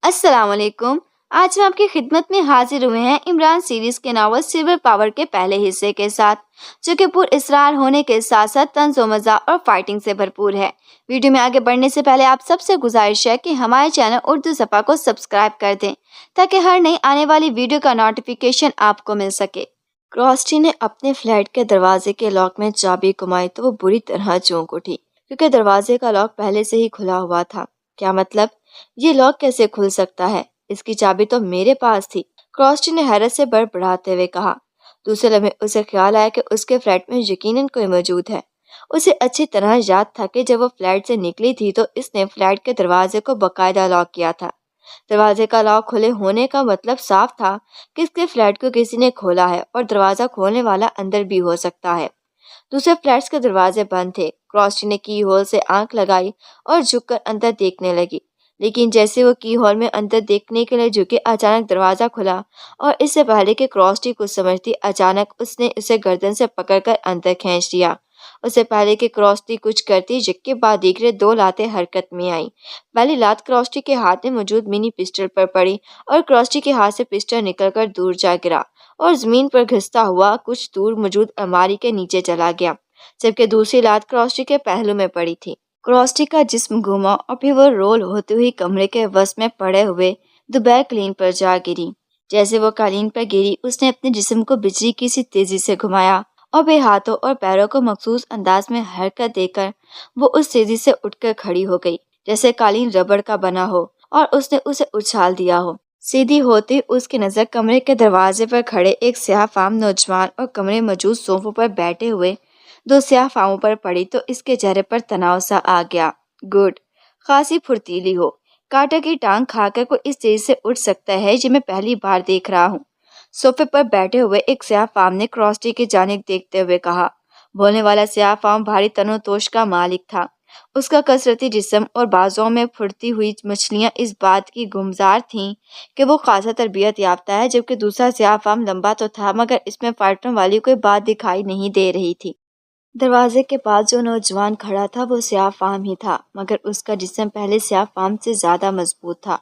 السلام علیکم۔ آج ہم آپ کی خدمت میں حاضر ہوئے ہیں عمران سیریز کے ناول سلور پاور کے پہلے حصے کے ساتھ، جو کہ پر اسرار ہونے کے ساتھ ساتھ طنز و مزاح اور فائٹنگ سے بھرپور ہے۔ ویڈیو میں آگے بڑھنے سے پہلے آپ سب سے گزارش ہے کہ ہمارے چینل اردو صفحہ کو سبسکرائب کر دیں تاکہ ہر نئی آنے والی ویڈیو کا نوٹیفیکیشن آپ کو مل سکے۔ کراسٹی نے اپنے فلیٹ کے دروازے کے لاک میں چابی گھمائی تو وہ بری طرح چونک اٹھی، کیونکہ دروازے کا لاک پہلے سے ہی کھلا ہوا تھا۔ کیا مطلب؟ یہ لاک کیسے کھل سکتا ہے؟ اس کی چابی تو میرے پاس تھی، کراسٹی نے حیرت سے بڑبڑاتے ہوئے کہا۔ دوسرے لمحے اسے خیال آیا کہ اس کے فلیٹ میں یقیناً کوئی موجود ہے۔ اسے اچھی طرح یاد تھا کہ جب وہ فلیٹ سے نکلی تھی تو اس نے فلیٹ کے دروازے کو باقاعدہ لاک کیا تھا۔ دروازے کا لاک کھلے ہونے کا مطلب صاف تھا کہ اس کے فلیٹ کو کسی نے کھولا ہے، اور دروازہ کھولنے والا اندر بھی ہو سکتا ہے۔ دوسرے فلیٹس کے دروازے بند تھے۔ کراسٹی نے کی ہول سے آنکھ لگائی اور جھک کر اندر دیکھنے لگی، لیکن جیسے وہ کی ہول میں اندر دیکھنے کے لیے جھکے، اچانک دروازہ کھلا، اور اس سے پہلے کہ کراسٹی کچھ سمجھتی، اچانک اس نے اسے گردن سے پکڑ کر اندر کھینچ لیا۔ اس سے پہلے کہ کراسٹی کچھ کرتی، یک کے بعد دیگرے دو لاتیں حرکت میں آئیں۔ پہلی لات کراسٹی کے ہاتھ میں موجود منی پسٹل پر پڑی، اور کراسٹی کے ہاتھ سے پسٹل نکل کر دور جا گرا اور زمین پر گھستا ہوا کچھ دور موجود الماری کے نیچے چلا گیا، جبکہ دوسری لات کراسٹی کے پہلو میں پڑی تھی۔ کراسٹی کا جسم گھوما اور پھر وہ رول ہوتے ہوئی کمرے کے وسط میں پڑے ہوئے دوپہر قالین پر جا گری۔ جیسے وہ قالین پر گری، اس نے اپنے جسم کو بجلی کی سی تیزی سے گھمایا، اور پھر ہاتھوں اور پیروں کو مخصوص انداز میں حرکت دے کر وہ اس تیزی سے اٹھ کر کھڑی ہو گئی جیسے قالین ربڑ کا بنا ہو اور اس نے اسے اچھال دیا ہو۔ سیدھی ہوتی اس کی نظر کمرے کے دروازے پر کھڑے ایک سیاہ فام نوجوان اور کمرے موجود صوفوں پر بیٹھے ہوئے دو سیاہ فاموں پر پڑی تو اس کے چہرے پر تناؤ سا آ گیا۔ گڈ، خاصی پھرتیلی ہو۔ کاٹا کی ٹانگ کھا کر کوئی اس تیزی سے اٹھ سکتا ہے، یہ میں پہلی بار دیکھ رہا ہوں۔ صوفے پر بیٹھے ہوئے ایک سیاہ فام نے کراسٹی کی جانب دیکھتے ہوئے کہا۔ بولنے والا سیاہ فام بھاری تن و توش کا مالک تھا۔ اس کا کثرتی جسم اور بازوؤں میں پھرتی ہوئی مچھلیاں اس بات کی گمزار تھیں کہ وہ خاصا تربیت یافتہ ہے، جبکہ دوسرا سیاہ فام لمبا تو تھا مگر اس میں فائٹروں والی کوئی بات دکھائی نہیں دے رہی تھی۔ دروازے کے پاس جو نوجوان کھڑا تھا وہ سیاہ فام ہی تھا، مگر اس کا جسم پہلے سیاہ فام سے زیادہ مضبوط تھا،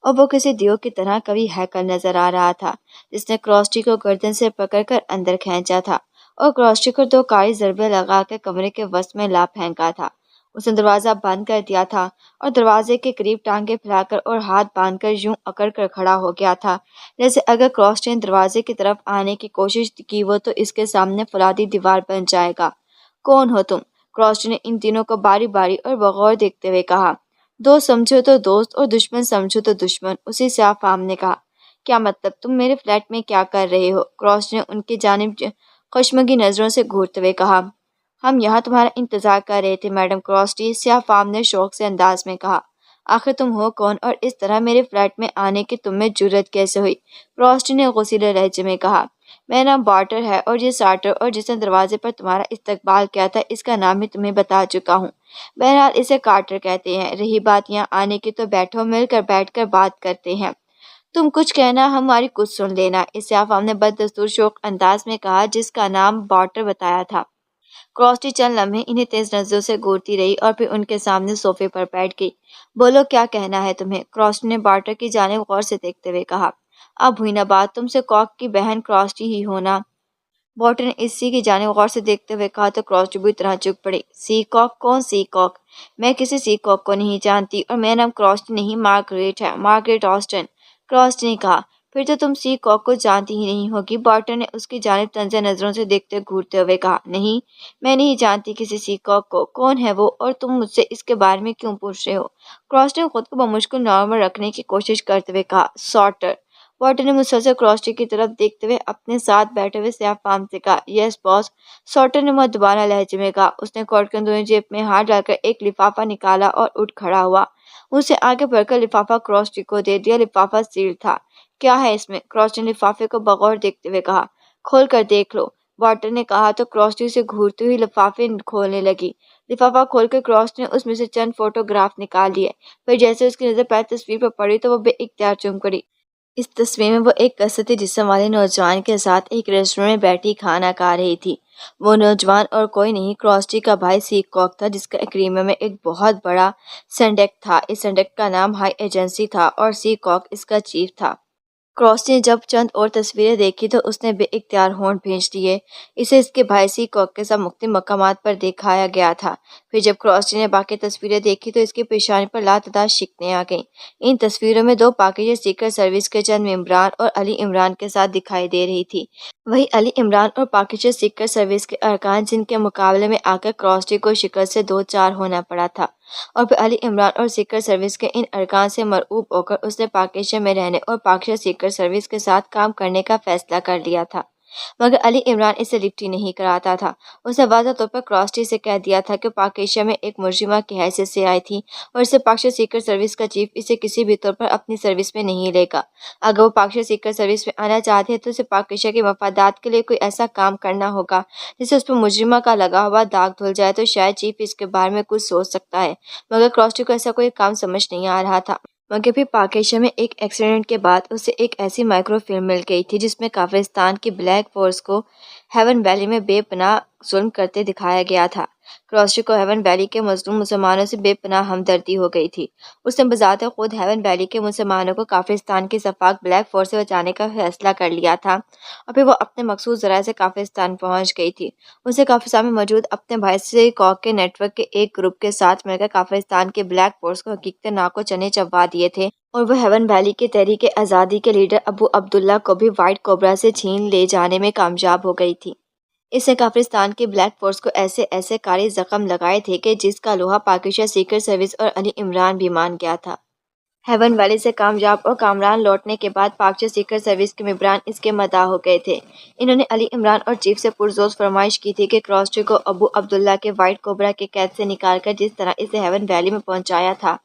اور وہ کسی دیو کی طرح کبھی ہیکل نظر آ رہا تھا جس نے کراسٹی کو گردن سے پکڑ کر اندر کھینچا تھا اور کراسٹی کو دو کاری ضربے لگا کے کمرے کے وسط میں لا پھینکا تھا۔ اس نے دروازہ بند کر دیا تھا اور دروازے کے قریب ٹانگیں پھیلا کر اور ہاتھ باندھ کر یوں اکڑ کر کھڑا ہو گیا تھا جیسے اگر کراسٹی نے دروازے کی طرف آنے کی کوشش کی وہ تو اس کے سامنے فولادی دیوار بن جائے گا۔ کون ہو تم؟ کراسٹی نے ان تینوں کو باری باری اور بغور دیکھتے ہوئے کہا۔ دوست سمجھو تو دوست اور دشمن سمجھو تو دشمن، اسی سیاہ فام نے کہا۔ کیا مطلب؟ تم میرے فلیٹ میں کیا کر رہے ہو؟ کراسٹی نے ان کی جانب خشمگین نظروں سے گھورتے ہوئے کہا۔ ہم یہاں تمہارا انتظار کر رہے تھے میڈم کراسٹی، سیاہ فام نے شوق سے انداز میں کہا۔ آخر تم ہو کون اور اس طرح میرے فلیٹ میں آنے کی تم میں جرأت کیسے ہوئی؟ کراسٹی نے غصیلے لہجے میں کہا۔ میرا نام بارٹر ہے، اور یہ سارٹر اور جس نے دروازے پر تمہارا استقبال کیا تھا اس کا نام بھی تمہیں بتا چکا ہوں۔ بہرحال اسے کارٹر کہتے ہیں۔ رہی بات یہاں آنے کی تو بیٹھو، مل کر بیٹھ کر بات کرتے ہیں۔ تم کچھ کہنا، ہماری کچھ سن لینا، اس سیاہ فام نے بددستور شوق انداز میں کہا جس کا نام بارٹر بتایا تھا۔ کراسٹی چند لمحے انہیں تیز نظروں سے گھورتی رہی اور پھر ان کے سامنے صوفے پر بیٹھ گئی۔ بولو، کیا کہنا ہے تمہیں؟ کراسٹی نے بارٹر کی جانب غور سے دیکھتے ہوئے کہا۔ اب ہوئی نہ بات، تم سے کاک کی بہن کراسٹی ہی ہونا؟ بارٹر نے اسی کی جانب غور سے دیکھتے ہوئے کہا تو کراسٹی بری طرح چک پڑی۔ سی کاک؟ کون سی کاک؟ میں کسی سی کاک کو نہیں جانتی، اور میرا نام کراسٹی نہیں مارگریٹ ہے، مارگریٹ آسٹن۔ کراسٹی نے کہا۔ پھر تو تم سی کاک کو جانتی ہی نہیں ہوگی، بارٹر نے اس کی جانب طنزیہ نظروں سے دیکھتے گھورتے ہوئے کہا۔ نہیں، میں نہیں جانتی کسی سی کاک کو۔ کون ہے وہ، اور تم مجھ سے اس کے بارے میں کیوں پوچھ رہے ہو؟ کراسٹی نے خود کو بمشکل نارمل رکھنے کی کوشش کرتے ہوئے کہا۔ سارٹر۔ بارٹر نے مسلسل کراسٹی کی طرف دیکھتے ہوئے اپنے ساتھ بیٹھے ہوئے سیاہ فام سے کہا۔ یس باس، سارٹر نے مؤدبانہ لہجے میں کہا۔ اس نے کوٹ کے اندرونی جیب میں ہاتھ ڈال کر ایک لفافہ نکالا اور اٹھ کھڑا ہوا۔ اسے آگے بڑھ کر لفافہ کراسٹی کو دے دیا۔ لفافہ سیل تھا۔ کیا ہے اس میں؟ کراسٹی نے لفافے کو بغور دیکھتے ہوئے کہا۔ کھول کر دیکھ لو، بارٹر نے کہا تو کراسٹی اسے گھورتی ہوئی لفافے کھولنے لگی۔ لفافہ کھول کر کراسٹی نے اس میں سے چند فوٹوگراف نکال لیے، پھر جیسے اس کی نظر پہلی تصویر پر پڑی تو وہ بے اختیار چم پڑی۔ اس تصویر میں وہ ایک کثرتی جسم والے نوجوان کے ساتھ ایک ریسٹورینٹ میں بیٹھی کھانا کھا رہی تھی۔ وہ نوجوان اور کوئی نہیں، کراسٹی کا بھائی سیک کاک تھا، جس کا ایکویریم میں ایک بہت بڑا سینڈک تھا۔ اس سینڈک کا نام ہائی ایجنسی تھا اور سیک کاک اس کا چیف تھا۔ کراسٹی نے جب چند اور تصویریں دیکھی تو اس نے بے اختیار ہونٹ بھینچ دیے۔ اسے اس کے بھائی سی کوک کے ساتھ مختلف مقامات پر دکھایا گیا تھا۔ پھر جب کراسٹی نے باقی تصویریں دیکھی تو اس کی پیشانی پر لاتعداد شکنیں آ گئیں۔ ان تصویروں میں دو پاکیزہ سیکرٹ سروس کے چند ممبران اور علی عمران کے ساتھ دکھائی دے رہی تھی۔ وہی علی عمران اور پاکیزہ سیکرٹ سروس کے ارکان جن کے مقابلے میں آ کر کراسٹی کو شکست سے دو چار ہونا پڑا تھا، اور پھر علی عمران اور سیکرٹ سروس کے ان ارکان سے مرعوب ہو کر اس نے پاکیزہ میں رہنے اور پاکیزہ سیکرٹ سروس کے ساتھ کام کرنے کا فیصلہ کر لیا تھا، مگر علی عمران اسے لفٹ ہی نہیں کراتا تھا۔ اس نے واضح طور پر کراسٹی سے کہہ دیا تھا کہ پاکیزہ میں ایک مجرمہ کی حیثیت سے آئی تھی اور اسے پاکیزہ سیکرٹ سروس کا چیف اسے کسی بھی طور پر اپنی سروس میں نہیں لے گا۔ اگر وہ پاکیزہ سیکرٹ سروس میں آنا چاہتے ہیں تو اسے پاکیزہ کے مفادات کے لیے کوئی ایسا کام کرنا ہوگا جس سے اس پر مجرمہ کا لگا ہوا داغ دھل جائے، تو شاید چیف اس کے بارے میں کچھ سوچ سکتا ہے، مگر کراسٹی کو ایسا کوئی کام سمجھ نہیں آ رہا تھا۔ مگر پھر پاکیزہ میں ایک ایکسیڈنٹ کے بعد اسے ایک ایسی مائکرو فلم مل گئی تھی جس میں کافرستان کی بلیک فورس کو ہیون ویلی میں بے پناہ ظلم کرتے دکھایا گیا تھا۔ کراسٹی کو ہیون ویلی کے مظلوم مسلمانوں سے بے پناہ ہمدردی ہو گئی تھی۔ اس نے بذات خود ہیون ویلی کے مسلمانوں کو کافرستان کی سفاک بلیک فورس سے بچانے کا فیصلہ کر لیا تھا، اور پھر وہ اپنے مخصوص ذرائع سے کافرستان پہنچ گئی تھی۔ اسے کافرستان میں موجود اپنے بھائی سے کاک کے نیٹ ورک کے ایک گروپ کے ساتھ مل کر کافرستان کی بلیک فورس کو حقیقت ناکو چنے چبوا دیے تھے، اور وہ ہیون ویلی کی تحریک آزادی کے لیڈر ابو عبداللہ کو بھی وائٹ کوبرا سے چھین لے جانے میں کامیاب ہو گئی تھی۔ اس نے کافرستان کی بلیک فورس کو ایسے ایسے کاری زخم لگائے تھے کہ جس کا لوہا پاکیزہ سیکرٹ سروس اور علی عمران بھی مان گیا تھا۔ ہیون ویلی سے کامیاب اور کامران لوٹنے کے بعد پاکیزہ سیکرٹ سروس کے ممبران اس کے مداح ہو گئے تھے۔ انہوں نے علی عمران اور چیف سے پرزور فرمائش کی تھی کہ کراسٹی کو ابو عبداللہ کے وائٹ کوبرا کے قید سے نکال کر جس طرح اسے ہیون ویلی میں پہنچایا تھا،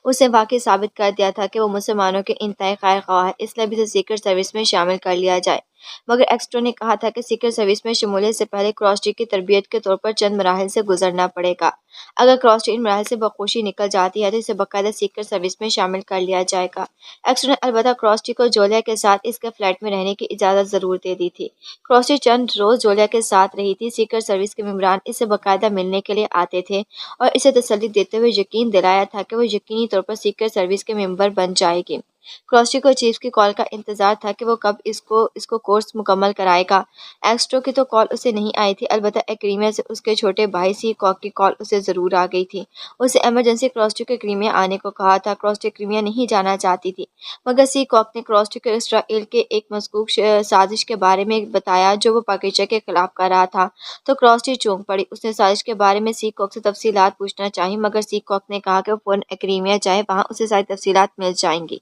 اس نے واقعی ثابت کر دیا تھا کہ وہ مسلمانوں کے انتہائی خیر خواہ ہے، اس لیے اب اسے سیکرٹ سروس میں شامل کر لیا جائے۔ مگر ایکسٹرو نے کہا تھا کہ سیکرٹ سروس میں شمولیت سے پہلے کراسٹی کی تربیت کے طور پر چند مراحل سے گزرنا پڑے گا۔ اگر کراسٹی ان مراحل سے بخوشی نکل جاتی ہے تو اسے باقاعدہ سیکرٹ سروس میں شامل کر لیا جائے گا۔ ایکسٹرو نے البتہ کراسٹی کو جولیا کے ساتھ اس کے فلیٹ میں رہنے کی اجازت ضرور دے دی تھی۔ کراسٹی چند روز جولیا کے ساتھ رہی تھی۔ سیکرٹ سروس کے ممبران اس سے باقاعدہ ملنے کے لیے آتے تھے اور اسے تسلی دیتے ہوئے یقین دلایا تھا کہ وہ یقینی طور پر سیکرٹ سروس کے ممبر بن جائے گی۔ کراسٹی کو چیف کی کال کا انتظار تھا کہ وہ کب اس کو کورس مکمل کرائے گا۔ ایکسٹرو کی تو کال اسے نہیں آئی تھی، البتہ ایکریمیا سے اس کے چھوٹے بھائی سی کاک کی کال اسے ضرور آ گئی تھی۔ اسے ایمرجنسی کراسٹی کو ایکریمیا آنے کو کہا تھا۔ کراسٹی ایکریمیا نہیں جانا چاہتی تھی، مگر سی کاک نے کراسٹی کو اسرائیل کے ایک مشکوک سازش کے بارے میں بتایا جو وہ پاکیزہ کے خلاف کر رہا تھا، تو کراسٹی چونک پڑی۔ اس نے سازش کے بارے میں سی کاک سے تفصیلات پوچھنا چاہی، مگر سی کاک نے کہا کہ وہ فوراً ایکریمیا جائے، وہاں اسے ساری تفصیلات مل جائیں گی۔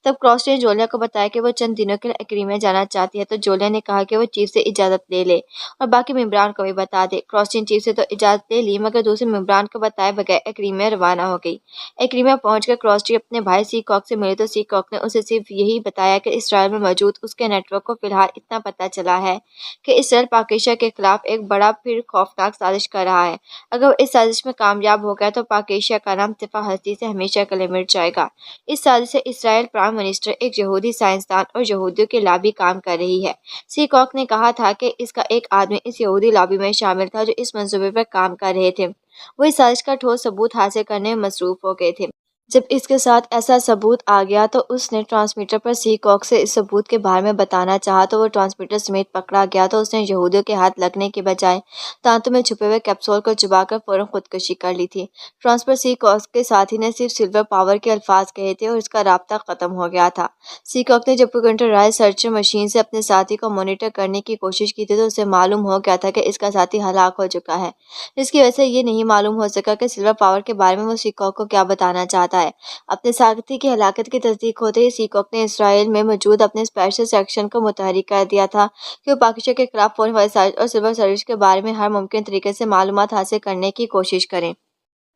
تب کراسٹی نے جولیا کو بتایا کہ وہ چند دنوں کے لیے ایکریمیا جانا چاہتی ہے، تو جولیا نے کہا کہ وہ چیف سے اجازت لے لے اور باقی ممبران کو بھی بتا دے۔ کراسٹی نے چیف سے تو اجازت لے لی، مگر دوسرے ممبران کو بتائے بغیر ایکریمیا روانہ ہو گئی۔ ایکریمیا پہنچ کر کراسٹی اپنے بھائی سی کاک سے ملی تو سی کاک نے اسے صرف یہی بتایا کہ اسرائیل میں موجود اس کے نیٹ ورک کو فی الحال اتنا پتہ چلا ہے کہ اسرائیل پاکیزہ کے خلاف ایک بڑا پھر خوفناک سازش کر رہا ہے۔ اگر وہ اس سازش میں کامیاب ہو گیا تو پاکیزہ کا نام طیفہ ہستی سے ہمیشہ کے لیے مٹ جائے گا۔ اس سازش سے اسرائیل پرائم منسٹر، ایک یہودی سائنسدان اور یہودیوں کی لابی کام کر رہی ہے۔ سی کاک نے کہا تھا کہ اس کا ایک آدمی اس یہودی لابی میں شامل تھا جو اس منصوبے پر کام کر رہے تھے۔ وہ اس سازش کا ٹھوس ثبوت حاصل کرنے میں مصروف ہو گئے تھے۔ جب اس کے ساتھ ایسا ثبوت آ گیا تو اس نے ٹرانسمیٹر پر سی کاک سے اس ثبوت کے بارے میں بتانا چاہا، تو وہ ٹرانسمیٹر سمیت پکڑا گیا تو اس نے یہودیوں کے ہاتھ لگنے کے بجائے دانتوں میں چھپے ہوئے کیپسول کو چبا کر فوراً خودکشی کر لی تھی۔ ٹرانسمیٹر سی کاک کے ساتھی نے صرف سلور پاور کے الفاظ کہے تھے اور اس کا رابطہ ختم ہو گیا تھا۔ سی کاک نے جب کمپیوٹرائزڈ سرچر مشین سے اپنے ساتھی کو مانیٹر کرنے کی کوشش کی تھی تو اسے معلوم ہو گیا تھا کہ اس کا ساتھی ہلاک ہو چکا ہے، جس کی وجہ سے یہ نہیں معلوم ہو سکا کہ سلور پاور کے بارے میں وہ سی کاک کو کیا بتانا چاہتا ہے۔ اپنے ساتھی کی ہلاکت کی تصدیق ہوتے ہی سی کاک نے اسرائیل میں موجود اپنے اسپیشل سیکشن کو متحرک کر دیا تھا کہ وہ پاکیزہ کے خلاف ہونے والی سازش اور سلور سروس کے بارے میں ہر ممکن طریقے سے معلومات حاصل کرنے کی کوشش کریں۔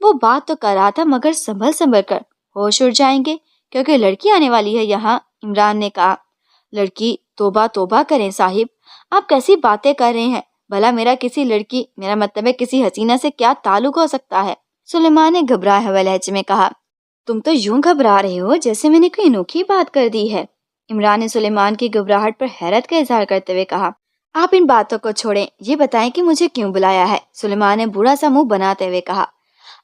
وہ بات تو کر رہا تھا مگر سنبھل کر، ہوش اڑ جائیں گے کیونکہ لڑکی آنے والی ہے یہاں، عمران نے کہا۔ لڑکی؟ توبہ توبہ کریں صاحب، آپ کیسی باتیں کر رہے ہیں؟ بھلا میرا کسی لڑکی، میرا مطلب ہے کسی حسینہ سے کیا تعلق ہو سکتا ہے؟ سلیمان نے گھبرائے ہوئے لہجے میں کہا۔ تم تو یوں گھبرا رہے ہو جیسے میں نے کوئی انوکھی بات کر دی ہے، عمران نے سلیمان کی گھبراہٹ پر حیرت کا اظہار کرتے ہوئے کہا۔ آپ ان باتوں کو چھوڑیں، یہ بتائیں کہ مجھے کیوں بلایا ہے؟ سلیمان نے برا سا منہ بناتے ہوئے کہا۔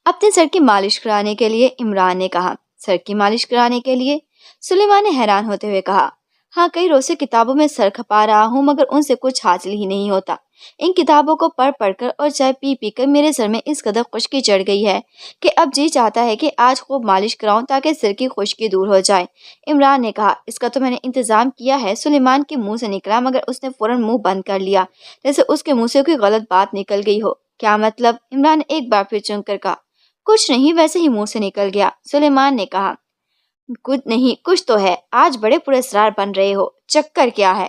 اپنے سر کی مالش کرانے کے لیے، عمران نے کہا۔ سر کی مالش کرانے کے لیے؟ سلیمان نے حیران ہوتے ہوئے کہا۔ ہاں، کئی روز سے کتابوں میں سر کھپا رہا ہوں مگر ان سے کچھ حاصل ہی نہیں ہوتا۔ ان کتابوں کو پڑھ کر اور چائے پی پی کر میرے سر میں اس قدر خشکی چڑھ گئی ہے کہ اب جی چاہتا ہے کہ آج خوب مالش کراؤں تاکہ سر کی خشکی دور ہو جائے۔ عمران نے کہا۔ اس کا تو میں نے انتظام کیا ہے، سلیمان کے منہ سے نکلا مگر اس نے فوراً منہ بند کر لیا جیسے اس کے منہ سے کوئی غلط بات نکل گئی ہو۔ کیا مطلب؟ عمران نے ایک بار پھر چونک کر کہا۔ کچھ نہیں، ویسے ہی منہ سے نکل گیا، سلیمان نے کہا۔ کچھ نہیں، کچھ تو ہے، آج بڑے پراسرار بن رہے ہو، چکر کیا ہے؟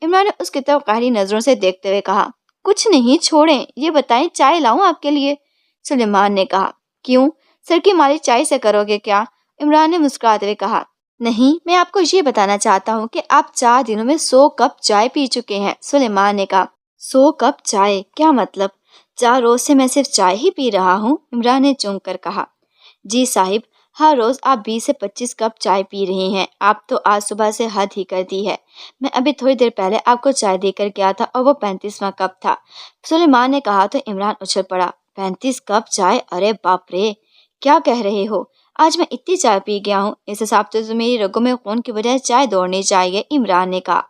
عمران نے اس کی طرف قہری نظروں سے دیکھتے ہوئے کہا۔ کچھ نہیں، چھوڑیں، یہ بتائیں چائے لاؤں آپ کے لیے؟ سلیمان نے کہا۔ کیوں؟ سر کی مالش چائے سے کرو گے کیا؟ عمران نے مسکراتے ہوئے کہا۔ نہیں، میں آپ کو یہ بتانا چاہتا ہوں کہ آپ 4 دنوں میں 100 کپ چائے پی چکے ہیں، سلیمان نے کہا۔ 100 کپ چائے؟ کیا مطلب؟ 4 روز سے میں صرف چائے ہی پی رہا ہوں، عمران نے چونک کر کہا۔ جی صاحب، ہر روز آپ 20 سے 25 کپ چائے پی رہے ہیں، آپ تو آج صبح سے حد ہی کر دی ہے۔ میں ابھی تھوڑی دیر پہلے آپ کو چائے دے کر گیا تھا اور وہ 35واں کپ تھا، سلیمان نے کہا تو عمران اچھل پڑا۔ 35 کپ چائے؟ ارے باپ رے، کیا کہہ رہے ہو؟ آج میں اتنی چائے پی گیا ہوں، اس حساب سے تو میری رگوں میں خون کی بجائے چائے دوڑنی چاہیے، عمران نے کہا۔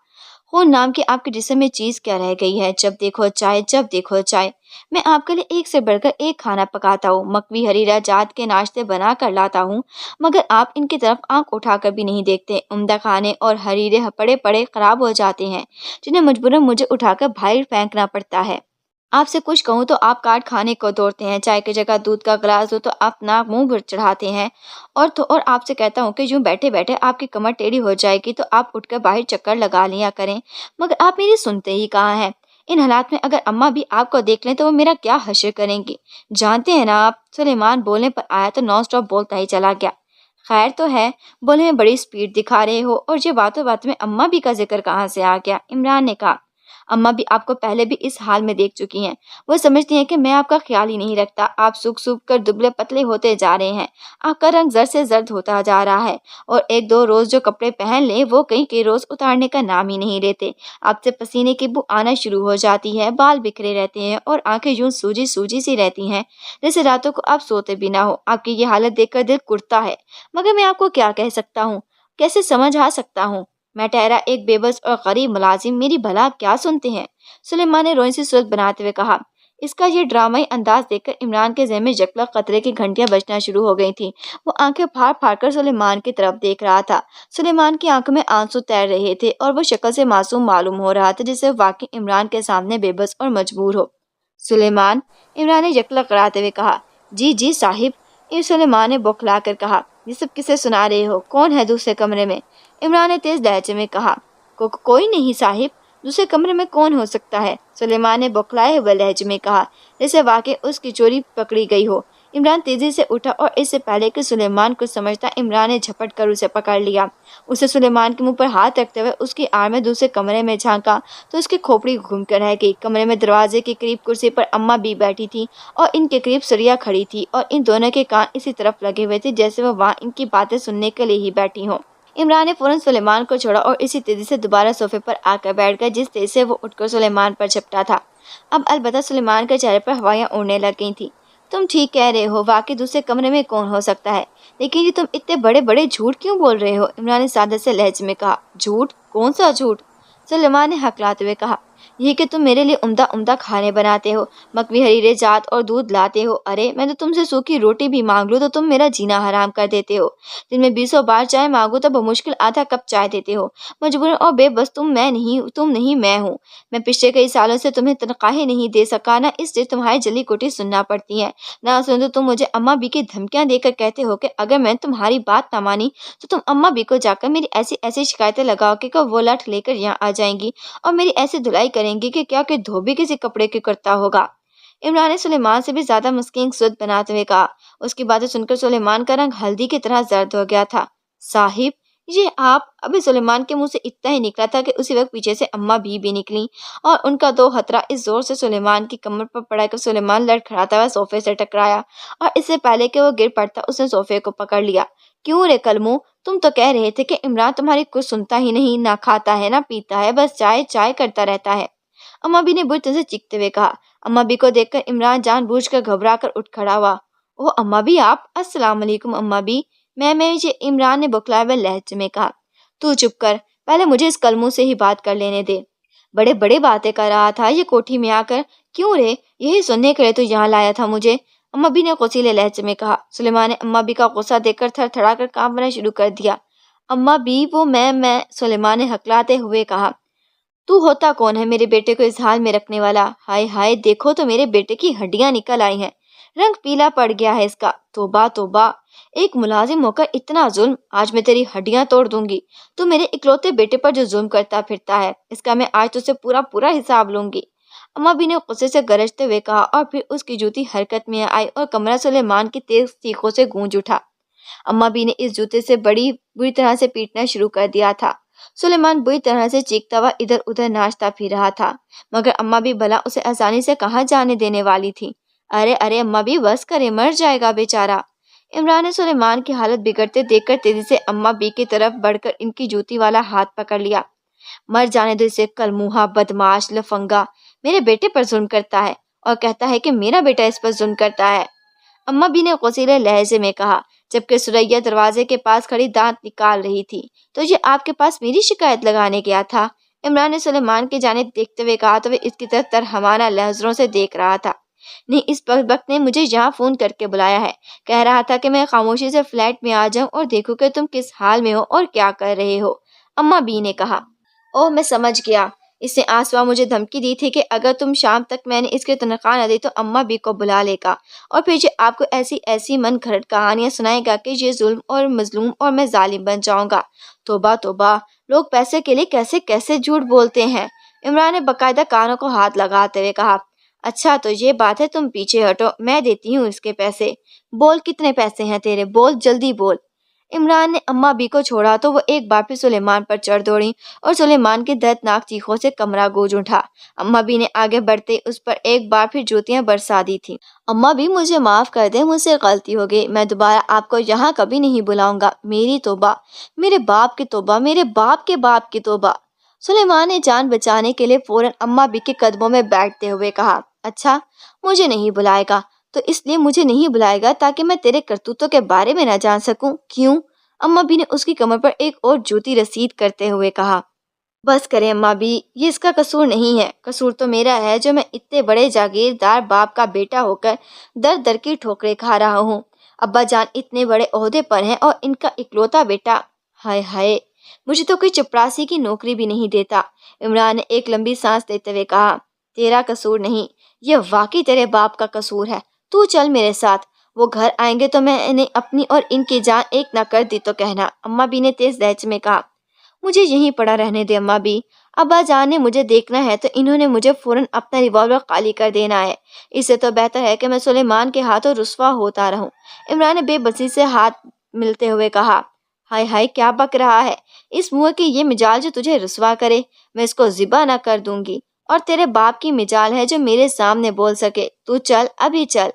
خون نام کی آپ کے جسم میں چیز کیا رہ گئی ہے؟ جب دیکھو چائے، جب دیکھو چائے۔ میں آپ کے لیے ایک سے بڑھ کر ایک کھانا پکاتا ہوں، مکوی حریرہ جات کے ناشتے بنا کر لاتا ہوں مگر آپ ان کی طرف آنکھ اٹھا کر بھی نہیں دیکھتے۔ عمدہ کھانے اور حریرے پڑے پڑے خراب ہو جاتے ہیں جنہیں مجبوراً مجھے اٹھا کر باہر پھینکنا پڑتا ہے۔ آپ سے کچھ کہوں تو آپ کاٹ کھانے کو دوڑتے ہیں، چائے کی جگہ دودھ کا گلاس دو تو آپ ناک منہ پر چڑھاتے ہیں، اور آپ سے کہتا ہوں کہ یوں بیٹھے بیٹھے آپ کی کمر ٹیڑھی ہو جائے گی تو آپ اٹھ کر باہر چکر لگا لیا کریں، مگر آپ میری سنتے ہی کہاں ہیں۔ ان حالات میں اگر اماں بھی آپ کو دیکھ لیں تو وہ میرا کیا حشر کریں گی، جانتے ہیں نا آپ؟ سلیمان بولنے پر آیا تو نان سٹاپ بولتا ہی چلا گیا۔ خیر تو ہے، بولنے میں بڑی سپیڈ دکھا رہے ہو، اور یہ باتوں باتوں میں اماں بھی کا ذکر کہاں سے آ گیا؟ عمران نے کہا۔ اماں بھی آپ کو پہلے بھی اس حال میں دیکھ چکی ہیں، وہ سمجھتی ہیں کہ میں آپ کا خیال ہی نہیں رکھتا، آپ سوکھ سوکھ کر دبلے پتلے ہوتے جا رہے ہیں، آپ کا رنگ زرد سے زرد ہوتا جا رہا ہے، اور 1-2 روز جو کپڑے پہن لیں وہ کئی روز اتارنے کا نام ہی نہیں لیتے، آپ سے پسینے کی بو آنا شروع ہو جاتی ہے، بال بکھرے رہتے ہیں اور آنکھیں یوں سوجی سوجی سی رہتی ہیں جیسے راتوں کو آپ سوتے بھی نہ ہو۔ آپ کی یہ حالت دیکھ کر دل کرتا ہے، مگر میں آپ کو کیا کہہ سکتا ہوں، کیسے سمجھا سکتا ہوں؟ میں ٹھہرا ایک بے بس اور غریب ملازم، میری بھلا کیا سنتے ہیں؟ سلیمان نے روئی سی صورت بناتے ہوئے کہا۔ اس کا یہ ڈرامائی انداز دیکھ کر عمران کے ذہن میں یکلا خطرے کی گھنٹیاں بجنا شروع ہو گئی تھیں، وہ آنکھیں پھاڑ پھاڑ کر سلیمان کی طرف دیکھ رہا تھا۔ سلیمان کی آنکھوں میں آنسو تیر رہے تھے اور وہ شکل سے معصوم معلوم ہو رہا تھا جسے واقعی عمران کے سامنے بے بس اور مجبور ہو۔ سلیمان، عمران نے یکلا کراتے ہوئے کہا۔ جی جی صاحب، سلیمان نے بوکھلا کر کہا۔ یہ سب کسے سنا رہے ہو؟ کون ہے دوسرے کمرے میں؟ عمران نے تیز لہجے میں کہا۔ کوئی نہیں صاحب، دوسرے کمرے میں کون ہو سکتا ہے؟ سلیمان نے بوکھلائے ہوئے لہجے میں کہا جیسے واقعی اس کی چوری پکڑی گئی ہو۔ عمران تیزی سے اٹھا اور اس سے پہلے کہ سلیمان کو سمجھتا عمران نے جھپٹ کر اسے پکڑ لیا۔ اسے سلیمان کے منہ پر ہاتھ رکھتے ہوئے اس کی آڑ میں دوسرے کمرے میں جھانکا تو اس کی کھوپڑی گھوم کر رہ گئی۔ کمرے میں دروازے کے قریب کرسی پر اماں بھی بیٹھی تھی اور ان کے قریب سریا کھڑی تھی اور ان دونوں کے کان اسی طرف لگے ہوئے تھے جیسے وہ وہاں ان کی باتیں سننے کے لیے ہی بیٹھی ہوں۔ عمران نے فوراً سلیمان کو چھوڑا اور اسی تیزی سے دوبارہ صوفے پر آ کر بیٹھ گیا جس تیزی سے وہ اٹھ کر سلیمان پر جھپٹا تھا۔ اب البتہ سلیمان کے چہرے پر ہوائیاں اڑنے لگ گئی تھیں۔ تم ٹھیک کہہ رہے ہو، واقعی دوسرے کمرے میں کون ہو سکتا ہے، لیکن یہ تم اتنے بڑے بڑے جھوٹ کیوں بول رہے ہو؟ عمران نے سادے سے لہجے میں کہا۔ جھوٹ؟ کون سا جھوٹ؟ سلیمان نے ہکلاتے ہوئے کہا۔ یہ کہ تم میرے لیے عمدہ عمدہ کھانے بناتے ہو، مکوی حریرے جات اور دودھ لاتے ہو، ارے میں تو تم سے سوکھی روٹی بھی مانگ لوں تو تم میرا جینا حرام کر دیتے ہو، دن میں 20 بار چائے مانگو تو بمشکل آدھا کپ چائے دیتے ہو، مجبور اور بے بس تم نہیں میں ہوں، میں پچھلے کئی سالوں سے تمہیں تنخواہیں نہیں دے سکا، نہ اس لیے تمہاری جلی کوٹی سننا پڑتی ہے، نہ سن تو تم مجھے اماں بی کی دھمکیاں دے کر کہتے ہو کہ اگر میں تمہاری بات نہ مانی تو تم اماں بی کو جا کر میری ایسی شکایتیں لگاؤ کہ وہ لٹ لے کر یہاں آ جائیں گی اور میری ایسی دھلائی کریں گی کہ کیا کہ دھوبی کسی کپڑے کی کرتا ہوگا۔ عمران نے سلیمان سے بھی زیادہ مسکین صورت بناتے ہوئے کہا۔ اس کی باتیں سن کر سلیمان کا رنگ ہلدی کی طرح زرد ہو گیا تھا۔ صاحب یہ آپ؟ ابھی سلیمان کے منہ سے اتنا ہی نکلا تھا کہ اسی وقت پیچھے سے اماں بھی نکلی اور ان کا دو ہتھرا اس زور سے سلیمان کی کمر پر پڑا کہ سلیمان لڑکھڑاتا ہوا صوفے سے ٹکرایا اور اس سے پہلے کہ وہ گر پڑتا اس نے صوفے کو پکڑ لیا۔ کیوں رے کلمو، تم تو کہہ رہے تھے کہ عمران تمہاری کچھ سنتا ہی نہیں، نہ کھاتا ہے نہ پیتا ہے، بس چائے چائے کرتا رہتا ہے۔ اماں بھی نے بری طرح سے چیختے ہوئے کہا۔ اماں بھی کو دیکھ کر عمران جان بوجھ کر گھبرا کر اٹھ کھڑا ہوا۔ او اماں بھی آپ؟ السلام علیکم اماں بھی، میں یہ عمران نے بکھلائے ہوئے لہجے میں کہا۔ تو چپ کر، پہلے مجھے اس کلموں سے ہی بات کر لینے دے۔ بڑے بڑے باتیں کر رہا تھا یہ کوٹھی میں آ کر۔ کیوں رے؟ یہی سننے کے لیے تو یہاں لایا تھا مجھے، اماں بھی نے غصیلے لہجے میں کہا۔ سلیمان نے اماں بھی کا غصہ دیکھ کر تھر تھڑا کر کانپنا شروع کر دیا۔ اماں بھی وہ میں سلیمان نے ہکلاتے ہوئے کہا۔ تو ہوتا کون ہے میرے بیٹے کو اس حال میں رکھنے والا؟ ہائے ہائے، دیکھو تو میرے بیٹے کی ہڈیاں نکل آئی ہیں، رنگ پیلا پڑ گیا ہے اس کا۔ توبہ توبہ، ایک ملازم ہو کر اتنا ظلم! آج میں تیری ہڈیاں توڑ دوں گی۔ تو میرے اکلوتے بیٹے پر جو ظلم کرتا پھرتا ہے، اس کا میں آج تو سے پورا پورا حساب لوں گی، اماں بھی نے غصے سے گرجتے ہوئے کہا اور پھر اس کی جوتی حرکت میں آئی اور کمرہ سلیمان کی تیز چیخوں سے گونج اٹھا۔ اماں بھی نے اس جوتے سے بڑی بری طرح سے پیٹنا شروع کر دیا تھا۔ سلیمان بری طرح سے چیختا ہوا ادھر ادھر ناچتا پھر رہا تھا، مگر اماں بھی بھلا اسے آسانی سے کہاں جانے دینے والی تھی۔ ارے ارے اماں بھی بس کرے، مر جائے گا بیچارہ۔ عمران نے سلیمان کی حالت بگڑتے دیکھ کر تیزی سے اماں بھی کی طرف بڑھ کر ان کی جوتی والا ہاتھ پکڑ لیا۔ مر جانے دو اسے، کلموہا، بدماش، لفنگا، میرے بیٹے پر ظلم کرتا ہے اور کہتا ہے کہ میرا بیٹا اس پر ظلم کرتا ہے، اماں بھی نے غصیلے لہجے میں کہا، جبکہ سریا دروازے کے پاس کھڑی دانت نکال رہی تھی۔ تو یہ آپ کے پاس میری شکایت لگانے گیا تھا؟ عمران نے سلیمان کی جانب دیکھتے ہوئے کہا تو وہ اس کی طرف ترہمانہ لہجوں سے دیکھ رہا تھا۔ نہیں، اس وقت نے مجھے یہاں فون کر کے بلایا ہے، کہہ رہا تھا کہ میں خاموشی سے فلیٹ میں آ جاؤں اور دیکھوں کہ تم کس حال میں ہو اور کیا کر رہے ہو، اماں بی نے کہا۔ اوہ میں سمجھ گیا، اس نے آج صبح مجھے دھمکی دی تھی کہ اگر تم شام تک میں نے اس کی تنخواہ نہ دی تو اماں بی کو بلا لے گا اور پھر یہ آپ کو ایسی ایسی من گھڑت کہانیاں سنائے گا کہ یہ ظلم اور مظلوم اور میں ظالم بن جاؤں گا۔ توبہ توبہ، لوگ پیسے کے لیے کیسے کیسے جھوٹ بولتے ہیں، عمران نے باقاعدہ کانوں کو ہاتھ لگاتے ہوئے کہا۔ اچھا تو یہ بات ہے، تم پیچھے ہٹو، میں دیتی ہوں اس کے پیسے۔ بول کتنے پیسے ہیں تیرے، بول جلدی بول۔ عمران نے اماں بی کو چھوڑا تو وہ ایک بار پھر سلیمان پر چڑھ دوڑی اور سلیمان کی دردناک چیخوں سے کمرہ گونج اٹھا۔ اماں بی نے آگے بڑھتے اس پر ایک بار پھر جوتیاں برسا دی تھی۔ اماں بی مجھے معاف کر دے، مجھ سے غلطی ہو گئی، میں دوبارہ آپ کو یہاں کبھی نہیں بلاؤں گا۔ میری توبہ، میرے باپ کی توبہ، میرے باپ کے باپ کی توبہ۔ سلیمان نے جان بچانے کے لیے فوراً اماں بی کے قدموں میں بیٹھتے ہوئے کہا۔ اچھا، مجھے نہیں بلائے گا تو اس لیے مجھے نہیں بلائے گا تاکہ میں تیرے کرتوتوں کے بارے میں نہ جان سکوں؟ کیوں؟ اماں بی نے اس کی کمر پر ایک اور جوتی رسید کرتے ہوئے کہا۔ بس کریں اماں بی، یہ اس کا قصور نہیں ہے، قصور تو میرا ہے جو میں اتنے بڑے جاگیردار باپ کا بیٹا ہو کر در در کی ٹھوکریں کھا رہا ہوں۔ ابا جان اتنے بڑے عہدے پر ہیں اور ان کا اکلوتا بیٹا، ہائے ہائے، مجھے تو کوئی چپراسی کی نوکری بھی نہیں دیتا۔ عمران نے ایک لمبی سانس لیتے ہوئے کہا۔ تیرا قصور نہیں، یہ واقعی تیرے باپ کا قصور ہے، تو چل میرے ساتھ، وہ گھر آئیں گے تو میں نے اپنی اور ان کی جان ایک نہ کر دی تو کہنا، اماں بی نے تیز لہجے میں کہا۔ مجھے یہیں پڑا رہنے دے اماں بی، ابا جان نے مجھے دیکھنا ہے تو انہوں نے مجھے فوراً اپنا ریوالور خالی کر دینا ہے، اس سے تو بہتر ہے کہ میں سلیمان کے ہاتھوں رسوا ہوتا رہوں۔ عمران نے بے بسی سے ہاتھ ملتے ہوئے کہا۔ ہائے ہائے، کیا بک رہا ہے، اس منہ کی یہ مجال جو تجھے رسوا کرے، میں اس کو ذبح نہ کر دوں گی، اور تیرے باپ کی مجال ہے جو میرے سامنے بول سکے۔ تو چل، ابھی چل،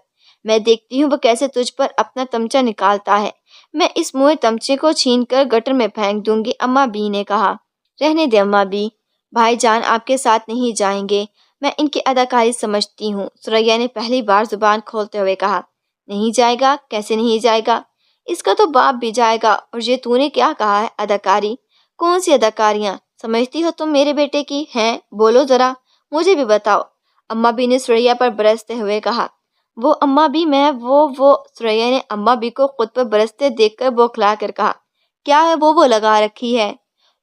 میں دیکھتی ہوں وہ کیسے تجھ پر اپنا تمچہ نکالتا ہے، میں اس منہ تمچے کو چھین کر گٹر میں پھینک دوں گی، اماں بی نے کہا۔ رہنے دے اماں بی، بھائی جان آپ کے ساتھ نہیں جائیں گے، میں ان کی اداکاری سمجھتی ہوں، سریا نے پہلی بار زبان کھولتے ہوئے کہا۔ نہیں جائے گا؟ کیسے نہیں جائے گا؟ اس کا تو باپ بھی جائے گا، اور یہ تو نے کیا کہا ہے، اداکاری؟ کون سی اداکاریاں سمجھتی ہو تم میرے بیٹے کی ہیں، بولو ذرا، مجھے بھی بتاؤ، اماں بی نے سریا پر برستے ہوئے کہا۔ وہ اماں بی، میں وہ سریا نے اماں بی کو خود پر برستے دیکھ کر بوکھلا کر کہا۔ کیا ہے وہ لگا رکھی ہے؟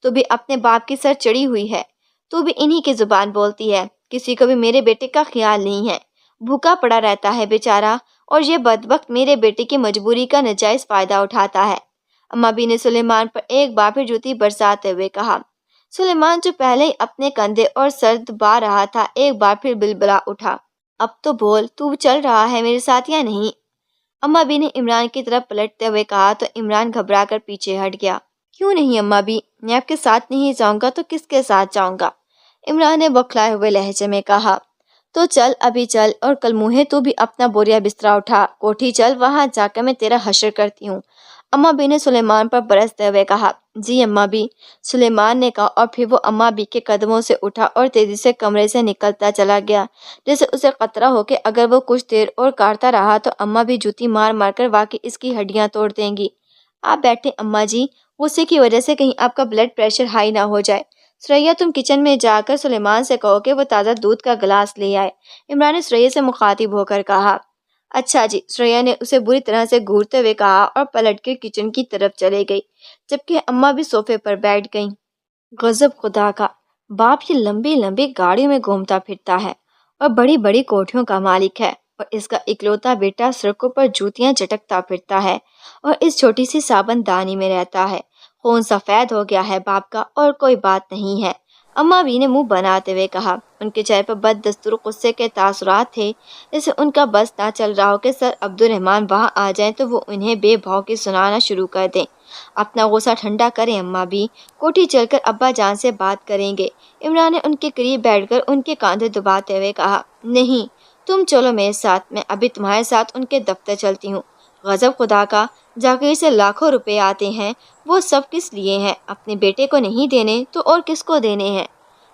تو بھی اپنے باپ کی سر چڑی ہوئی ہے، تو بھی انہی کی زبان بولتی ہے، کسی کو بھی میرے بیٹے کا خیال نہیں ہے، بھوکا پڑا رہتا ہے بیچارہ، اور یہ بدبخت میرے بیٹے کی مجبوری کا ناجائز فائدہ اٹھاتا ہے، اماں بی نے سلیمان پر ایک بار پھر جوتی برساتے ہوئے کہا۔ سلیمان جو پہلے ہی اپنے کندھے اور سر دبا رہا تھا ایک بار پھر بلبلا اٹھا۔ اب تو بول، تو چل رہا ہے میرے ساتھ یا نہیں؟ اماں بھی نے عمران کی طرف پلٹتے ہوئے کہا تو عمران گھبرا کر پیچھے ہٹ گیا۔ کیوں نہیں اماں بھی، میں آپ کے ساتھ نہیں جاؤں گا تو کس کے ساتھ جاؤں گا؟ عمران نے بوکھلائے ہوئے لہجے میں کہا۔ تو چل، ابھی چل، اور کل منہ تو بھی اپنا بوریا بسترا اٹھا، کوٹھی چل، وہاں جا کر میں تیرا حشر کرتی ہوں۔ اماں بھی نے سلیمان پر برستے ہوئے کہا۔ جی اماں بھی، سلیمان نے کہا، اور پھر وہ اماں بھی کے قدموں سے اٹھا اور تیزی سے کمرے سے نکلتا چلا گیا، جیسے اسے خطرہ ہو کہ اگر وہ کچھ دیر اور کاٹتا رہا تو اماں بھی جوتی مار مار کر واقعی اس کی ہڈیاں توڑ دیں گی۔ آپ بیٹھے اماں جی، غصے کی وجہ سے کہیں آپ کا بلڈ پریشر ہائی نہ ہو جائے۔ سریا، تم کچن میں جا کر سلیمان سے کہو کہ وہ تازہ دودھ کا گلاس لے آئے، عمران نے سریا سے مخاطب ہو کر کہا۔ اچھا جی، سریا نے اسے بری طرح سے گھورتے ہوئے کہا اور پلٹ کر کچن کی طرف چلے گئی، جبکہ اماں بھی صوفے پر بیٹھ گئیں۔ غضب خدا کا، باپ یہ لمبی لمبی گاڑیوں میں گھومتا پھرتا ہے اور بڑی بڑی کوٹھیوں کا مالک ہے، اور اس کا اکلوتا بیٹا سڑکوں پر جوتیاں چٹکتا پھرتا ہے اور اس چھوٹی سی صابن دانی میں رہتا ہے۔ خون سفید ہو گیا ہے باپ کا، اور کوئی بات نہیں ہے، اماں بھی نے منہ بناتے ہوئے کہا۔ ان کے چہرے پر بد دستور غصے کے تاثرات تھے، جیسے ان کا بس نہ چل رہا ہو کہ سر عبد الرحمن وہاں آ جائیں تو وہ انہیں بے بھاؤ کی سنانا شروع کر دیں۔ اپنا غصہ ٹھنڈا کریں اماں بھی، کوٹھی چل کر ابا جان سے بات کریں گے۔ عمران نے ان کے قریب بیٹھ کر ان کے کاندھے دباتے ہوئے کہا۔ نہیں، تم چلو میرے ساتھ، میں ابھی تمہارے ساتھ ان کے دفتر چلتی ہوں۔ غضب خدا کا، جاگیر سے لاکھوں روپے آتے ہیں، وہ سب کس لیے ہیں؟ اپنے بیٹے کو نہیں دینے تو اور کس کو دینے ہیں؟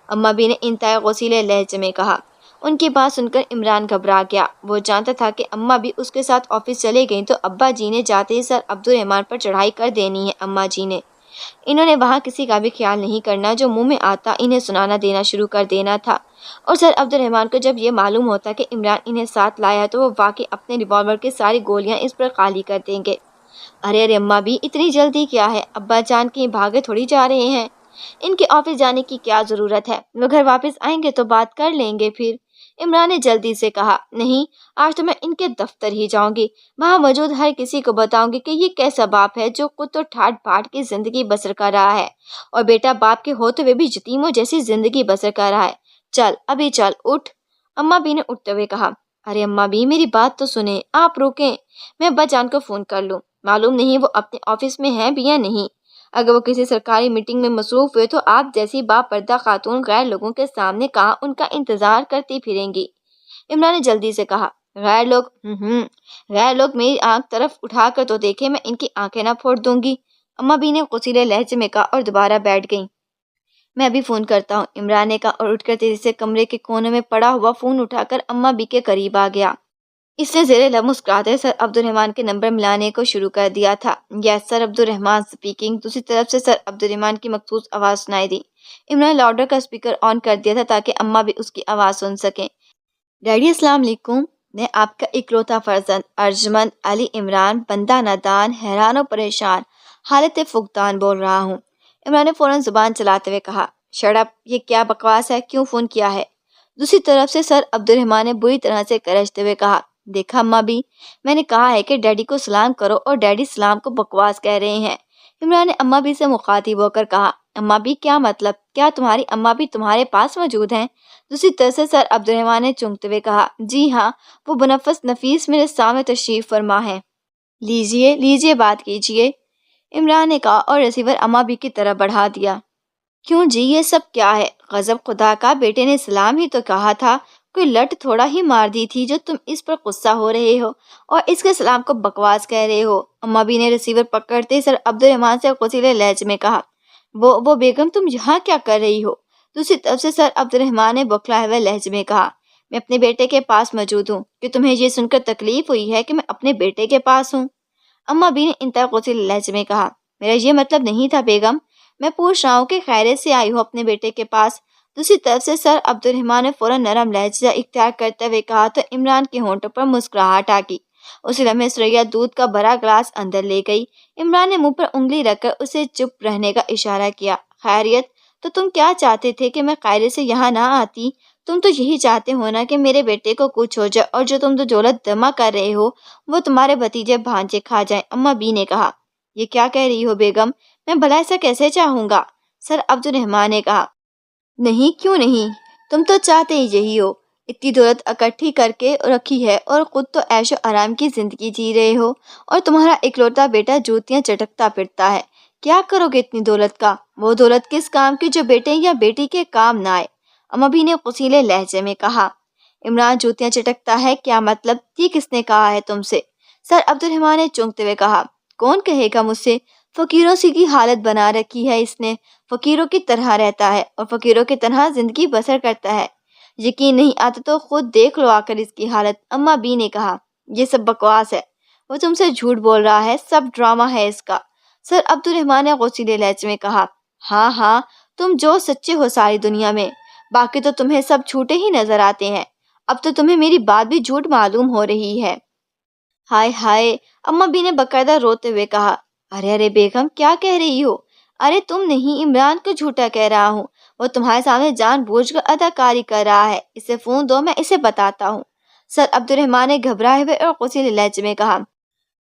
اماں بھی نے انتہائی غصیلے لہجے میں کہا۔ ان کی بات سن کر عمران گھبرا گیا۔ وہ جانتا تھا کہ اماں بھی اس کے ساتھ آفس چلے گئیں تو ابا جی نے جاتے ہی سر عبد الرحمن پر چڑھائی کر دینی ہے۔ اماں جی نے انہوں نے وہاں کسی کا بھی خیال نہیں کرنا، جو منہ میں آتا انہیں سنانا دینا شروع کر دینا تھا، اور سر عبد الرحمن کو جب یہ معلوم ہوتا کہ عمران انہیں ساتھ لایا تو وہ واقعی اپنے ریوالور کی ساری گولیاں اس پر خالی کر دیں گے۔ ارے ارے اماں بھی، اتنی جلدی کیا ہے؟ ابا جان کہیں بھاگے تھوڑی جا رہے ہیں، ان کے آفس جانے کی کیا ضرورت ہے؟ وہ گھر واپس آئیں گے تو بات کر لیں گے پھر۔ عمران نے جلدی سے کہا۔ نہیں، آج تو میں ان کے دفتر ہی جاؤں گی، وہاں موجود ہر کسی کو بتاؤں گی کہ یہ کیسا باپ ہے جو خود تو ٹھاٹ پھاٹ کی زندگی بسر کر رہا ہے، اور بیٹا باپ کے ہوتے ہوئے بھی یتیموں جیسی زندگی بسر کر رہا ہے۔ چل ابھی چل، اٹھ، اماں بھی نے اٹھتے ہوئے کہا۔ ارے اماں بھی، میری بات تو سنیں، آپ روکیں، میں ابا جان کو فون کر لوں، معلوم نہیں وہ اپنے آفس میں ہیں بھی یا نہیں، اگر وہ کسی سرکاری میٹنگ میں مصروف ہوئے تو آپ جیسی با پردہ خاتون غیر لوگوں کے سامنے کہاں ان کا انتظار کرتی پھریں گی؟ عمران نے جلدی سے کہا۔ غیر لوگ؟ غیر لوگ میری آنکھ طرف اٹھا کر تو دیکھے، میں ان کی آنکھیں نہ پھوڑ دوں گی، اماں بھی نے غصیلے لہجے میں کہا اور دوبارہ بیٹھ گئیں۔ میں ابھی فون کرتا ہوں، عمران نے کہا اور اٹھ کر تیزی سے کمرے کے کونے میں پڑا ہوا فون اٹھا کر اماں بھی کے قریب آ گیا۔ اس نے زیر لب مسکراتے سر عبد الرحمن کے نمبر ملانے کو شروع کر دیا تھا۔ یس سر عبد الرحمن اسپیکنگ، دوسری طرف سے سر عبد الرحمن کی مخصوص آواز سنائی دی۔ عمران نے لاؤڈر کا اسپیکر آن کر دیا تھا تاکہ اماں بھی اس کی آواز سن سکیں۔ ڈیڈی السلام علیکم، میں آپ کا اکلوتا فرزند ارجمند علی عمران بندہ نادان، حیران و پریشان، حالت فقدان بول رہا ہوں۔ عمران نے فوراً زبان چلاتے ہوئے کہا۔ شٹ اپ، یہ کیا بکواس ہے، کیوں فون کیا ہے؟ دوسری طرف سے سر عبد الرحمن نے بری طرح سے گرجتے ہوئے کہا۔ دیکھا اماں بھی، میں نے کہا ہے کہ ڈیڈی کو سلام کرو اور ڈیڈی سلام کو بکواس کہہ رہے ہیں۔ عمران نے اماں بھی سے مخاطب ہو کر کہا۔ اماں بھی کیا مطلب؟ کیا تمہاری اماں بھی تمہارے پاس موجود ہیں؟ دوسری طرف سے سر عبد الرحمن نے چونکتے ہوئے کہا۔ جی ہاں، وہ بنفس نفیس میرے سامنے تشریف فرما ہے۔ لیجیے لیجیے، بات کیجیے، عمران نے کہا اور ریسیور اماں بھی کی طرف بڑھا دیا۔ کیوں جی، یہ سب کیا ہے؟ غضب خدا کا، بیٹے نے سلام ہی تو کہا تھا، کوئی لٹ تھوڑا ہی مار دی تھی جو تم اس پر غصہ ہو رہے ہو اور اس کے سلام کو بکواس کہہ رہے ہو؟ اماں بھی نے ریسیور پکڑتے سر عبد الرحمن سے غصیلے لہجے میں کہا۔ وہ بیگم، تم یہاں کیا کر رہی ہو؟ دوسری طرف سے سر عبد الرحمن نے بوکھلائے ہوئے لہجے میں کہا۔ میں اپنے بیٹے کے پاس موجود ہوں۔ کہ تمہیں یہ سن کر تکلیف ہوئی ہے کہ میں اپنے بیٹے کے پاس ہوں؟ اماں بھی نے انتہائی غصیلے لہجے میں کہا۔ میرا یہ مطلب نہیں تھا بیگم، میں پوچھ رہا ہوں کہ خیریت سے آئی ہو اپنے بیٹے کے پاس؟ دوسری طرف سے سر عبد الرحمن نے فوراً نرم لہجہ اختیار کرتے ہوئے کہا تو عمران کے ہونٹوں پر مسکراہٹ آ گئی۔ اسی لمحے سریا دودھ کا بڑا گلاس اندر لے گئی۔ عمران نے منہ پر انگلی رکھ کر اسے چپ رہنے کا اشارہ کیا۔ خیریت؟ تو تم کیا چاہتے تھے کہ میں خیریت سے یہاں نہ آتی؟ تم تو یہی چاہتے ہو نا کہ میرے بیٹے کو کچھ ہو جائے اور جو تم تو دولت جمع کر رہے ہو وہ تمہارے بھتیجے بھانجے کھا جائیں، اماں بی نے کہا۔ یہ کیا کہہ رہی ہو بیگم؟ میں بھلا ایسا کیسے چاہوں گا؟ سر عبد الرحمن نے کہا۔ نہیں، کیوں نہیں، تم تو چاہتے ہی یہی ہو، اتنی دولت اکٹھی کر کے رکھی ہے اور خود تو عیش و آرام کی زندگی جی رہے ہو، اور تمہارا اکلوتا بیٹا جوتیاں چٹکتا پھرتا ہے۔ کیا کرو گے اتنی دولت کا؟ وہ دولت کس کام کی جو بیٹے یا بیٹی کے کام نہ آئے؟ اما بھی نے غصیلے لہجے میں کہا۔ عمران جوتیاں چٹکتا ہے کیا مطلب؟ یہ کس نے کہا ہے تم سے؟ سر عبد الرحمان نے چونکتے ہوئے کہا۔ کون کہے گا مجھ سے؟ فقیروں سی کی حالت بنا رکھی ہے اس نے، فقیروں کی طرح رہتا ہے اور فقیروں کی طرح زندگی بسر کرتا ہے۔ یقین نہیں آتا تو خود دیکھ لو آ کر اس کی حالت۔ اما بی نے کہا۔ یہ سب بکواس ہے، وہ تم سے جھوٹ بول رہا ہے، سب ڈرامہ ہے اس کا۔ سر عبد الرحمان نے غصیلے لہجے میں کہا۔ ہاں ہاں، تم جو سچے ہو ساری دنیا میں، باقی تو تمہیں سب جھوٹے ہی نظر آتے ہیں۔ اب تو تمہیں میری بات بھی جھوٹ معلوم ہو رہی ہے۔ ہائے ہائے، اما بی نے باقاعدہ روتے ہوئے کہا۔ ارے ارے بیگم، کیا کہہ رہی ہو؟ ارے تم نہیں، عمران کو جھوٹا کہہ رہا ہوں، وہ تمہارے سامنے جان بوجھ کر اداکاری کر رہا ہے۔ اسے فون دو، میں اسے بتاتا ہوں۔ سر عبد الرحمان نے گھبرائے ہوئے اور غصیلے لہجے میں کہا۔